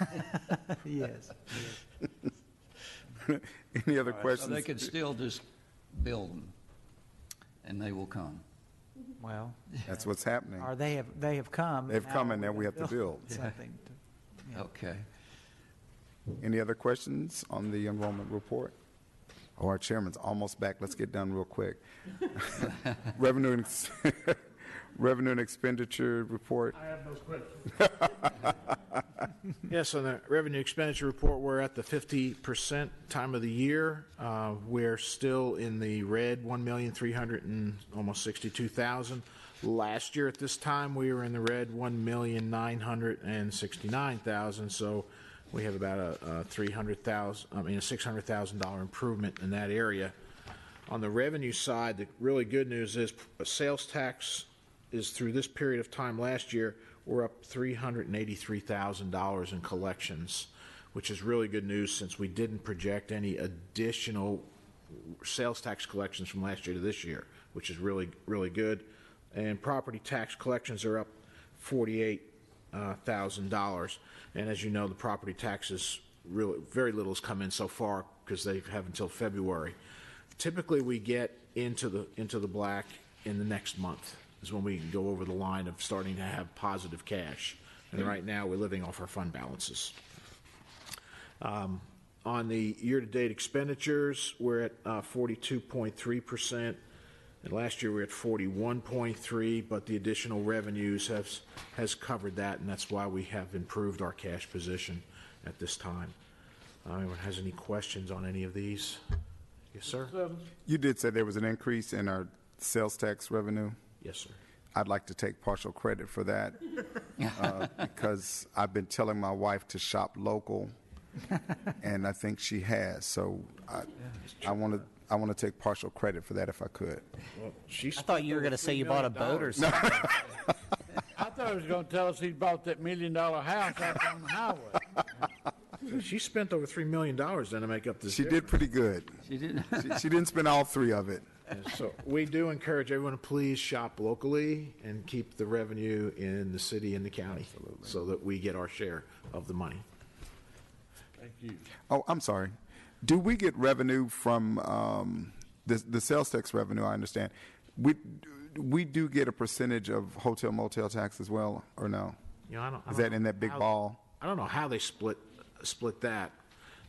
Yes. Any other questions? So they could still just build them, and they will come. Well, that's what's happening. Or they have come. They've come, and now we have to build. Something. Yeah. Okay. Any other questions on the enrollment report? Oh, our chairman's almost back. Let's get done real quick. Revenue and expenditure report. I have those questions. Yes, on the revenue expenditure report, we're at the 50% time of the year. We're still in the red, almost $1,362,000. Last year at this time, we were in the red, $1,969,000. So we have about a $600,000 improvement in that area. On the revenue side, the really good news is sales tax is through this period of time last year, we're up $383,000 in collections, which is really good news since we didn't project any additional sales tax collections from last year to this year, which is really, really good. And property tax collections are up $48,000. And as you know, the property taxes, really very little has come in so far because they have until February. Typically, we get into the black in the next month is when we go over the line of starting to have positive cash. And right now, we're living off our fund balances. On the year-to-date expenditures, we're at 42.3%. And last year, we were at 41.3%, but the additional revenues has covered that, and that's why we have improved our cash position at this time. Anyone has any questions on any of these? Yes, sir? You did say there was an increase in our sales tax revenue? Yes, sir. I'd like to take partial credit for that because I've been telling my wife to shop local, and I think she has. So I want to take partial credit for that if I could. Well, I thought you were going to say you bought a boat or something. I thought he was going to tell us he bought that $1 million house out on the highway. She spent over $3 million then to make up this. She did pretty good. She did. She didn't spend all three of it. So we do encourage everyone to please shop locally and keep the revenue in the city and the county. Absolutely. So that we get our share of the money. Thank you. Oh, I'm sorry. Do we get revenue from the sales tax revenue? I understand. We do get a percentage of hotel motel tax as well, or no? Is that in that big ball? I don't know how they split that.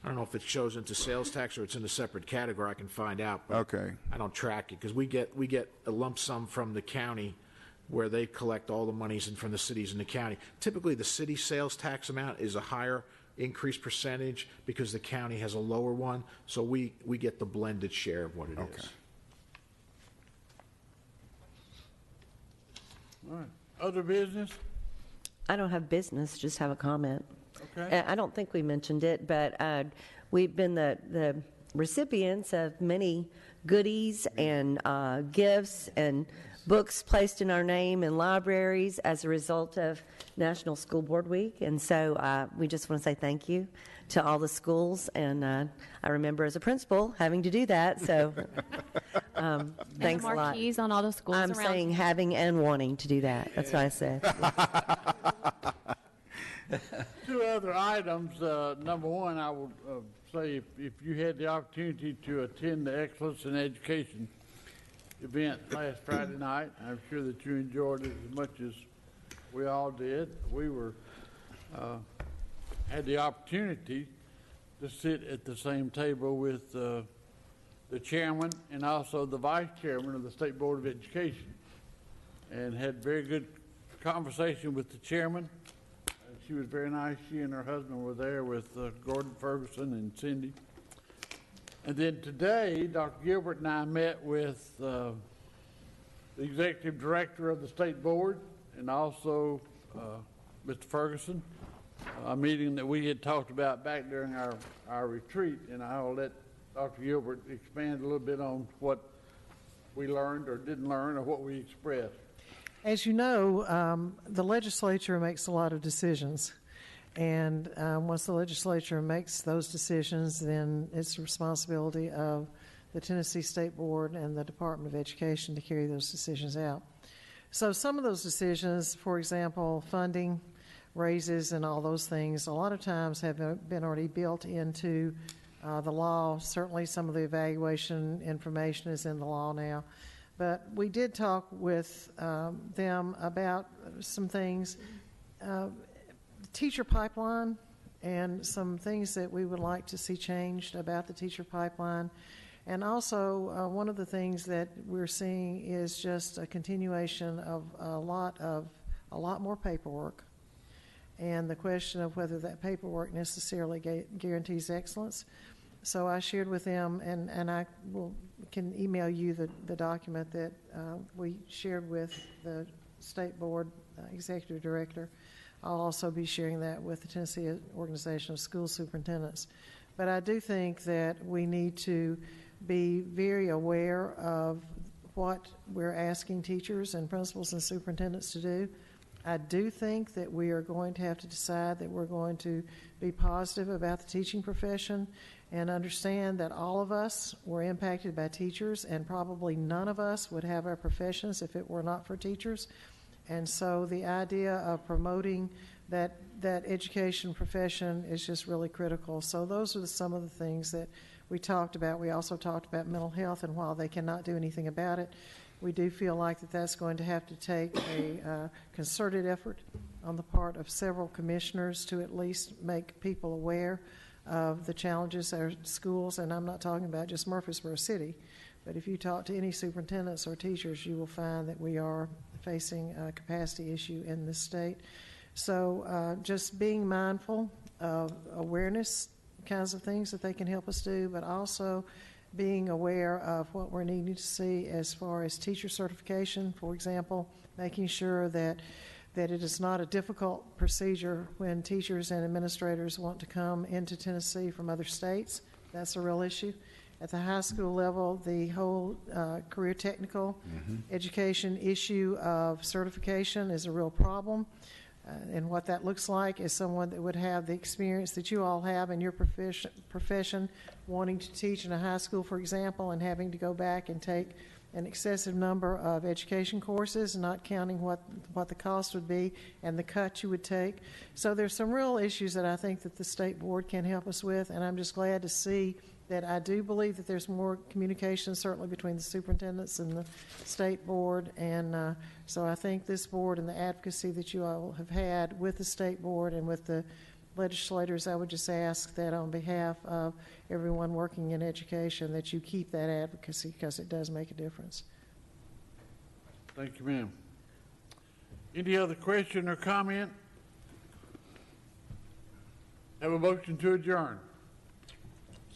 I don't know if it shows into sales tax or it's in a separate category. I can find out. But okay. I don't track it because we get a lump sum from the county where they collect all the monies and from the cities and the county. Typically, the city sales tax amount is a higher increased percentage because the county has a lower one. So we get the blended share of what it is. All right. Other business? I don't have business, just have a comment. Okay. I don't think we mentioned it, but we've been the recipients of many goodies and gifts and books placed in our name in libraries as a result of National School Board Week. And so we just want to say thank you to all the schools. And I remember as a principal having to do that. So thanks a lot. Marquees on all the schools I'm around. saying having and wanting to do that. That's what I said. Two other items. Number one, I would say if you had the opportunity to attend the Excellence in Education event last Friday night, I'm sure that you enjoyed it as much as we all did. We were had the opportunity to sit at the same table with the chairman and also the vice chairman of the State Board of Education, and had very good conversation with the chairman. She was very nice. She and her husband were there with Gordon Ferguson and Cindy. And then today, Dr. Gilbert and I met with the executive director of the State Board and also Mr. Ferguson, a meeting that we had talked about back during our retreat, and I'll let Dr. Gilbert expand a little bit on what we learned or didn't learn or what we expressed. As you know, the legislature makes a lot of decisions. And once the legislature makes those decisions, then it's the responsibility of the Tennessee State Board and the Department of Education to carry those decisions out. So some of those decisions, for example, funding, raises, and all those things, a lot of times have been already built into the law. Certainly some of the evaluation information is in the law now. But we did talk with them about some things, teacher pipeline, and some things that we would like to see changed about the teacher pipeline. And also, one of the things that we're seeing is just a continuation of a lot more paperwork, and the question of whether that paperwork necessarily guarantees excellence. So I shared with them, and I can email you the document that we shared with the State Board Executive Director. I'll also be sharing that with the Tennessee Organization of School Superintendents. But I do think that we need to be very aware of what we're asking teachers and principals and superintendents to do. I do think that we are going to have to decide that we're going to be positive about the teaching profession and understand that all of us were impacted by teachers, and probably none of us would have our professions if it were not for teachers. And so the idea of promoting that education profession is just really critical. So those are some of the things that we talked about. We also talked about mental health, and while they cannot do anything about it, we do feel like that's going to have to take a concerted effort on the part of several commissioners to at least make people aware of the challenges our schools, and I'm not talking about just Murfreesboro City, but if you talk to any superintendents or teachers, you will find that we are facing a capacity issue in this state. So just being mindful of awareness kinds of things that they can help us do, but also being aware of what we're needing to see as far as teacher certification, for example, making sure that it is not a difficult procedure when teachers and administrators want to come into Tennessee from other states. That's a real issue. At the high school level, the whole career technical education issue of certification is a real problem. And what that looks like is someone that would have the experience that you all have in your profession, wanting to teach in a high school, for example, and having to go back and take an excessive number of education courses, not counting what the cost would be and the cut you would take. So there's some real issues that I think that the State Board can help us with, and I'm just glad to see that I do believe that there's more communication, certainly between the superintendents and the State Board. And so I think this board and the advocacy that you all have had with the State Board and with the legislators, I would just ask that on behalf of everyone working in education that you keep that advocacy, because it does make a difference. Thank you, ma'am. Any other question or comment? Have a motion to adjourn.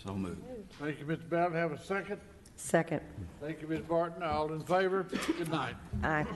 So moved. Thank you, Mr. Ballard. Have a second? Second. Thank you, Ms. Barton. All in favor? Good night. Aye.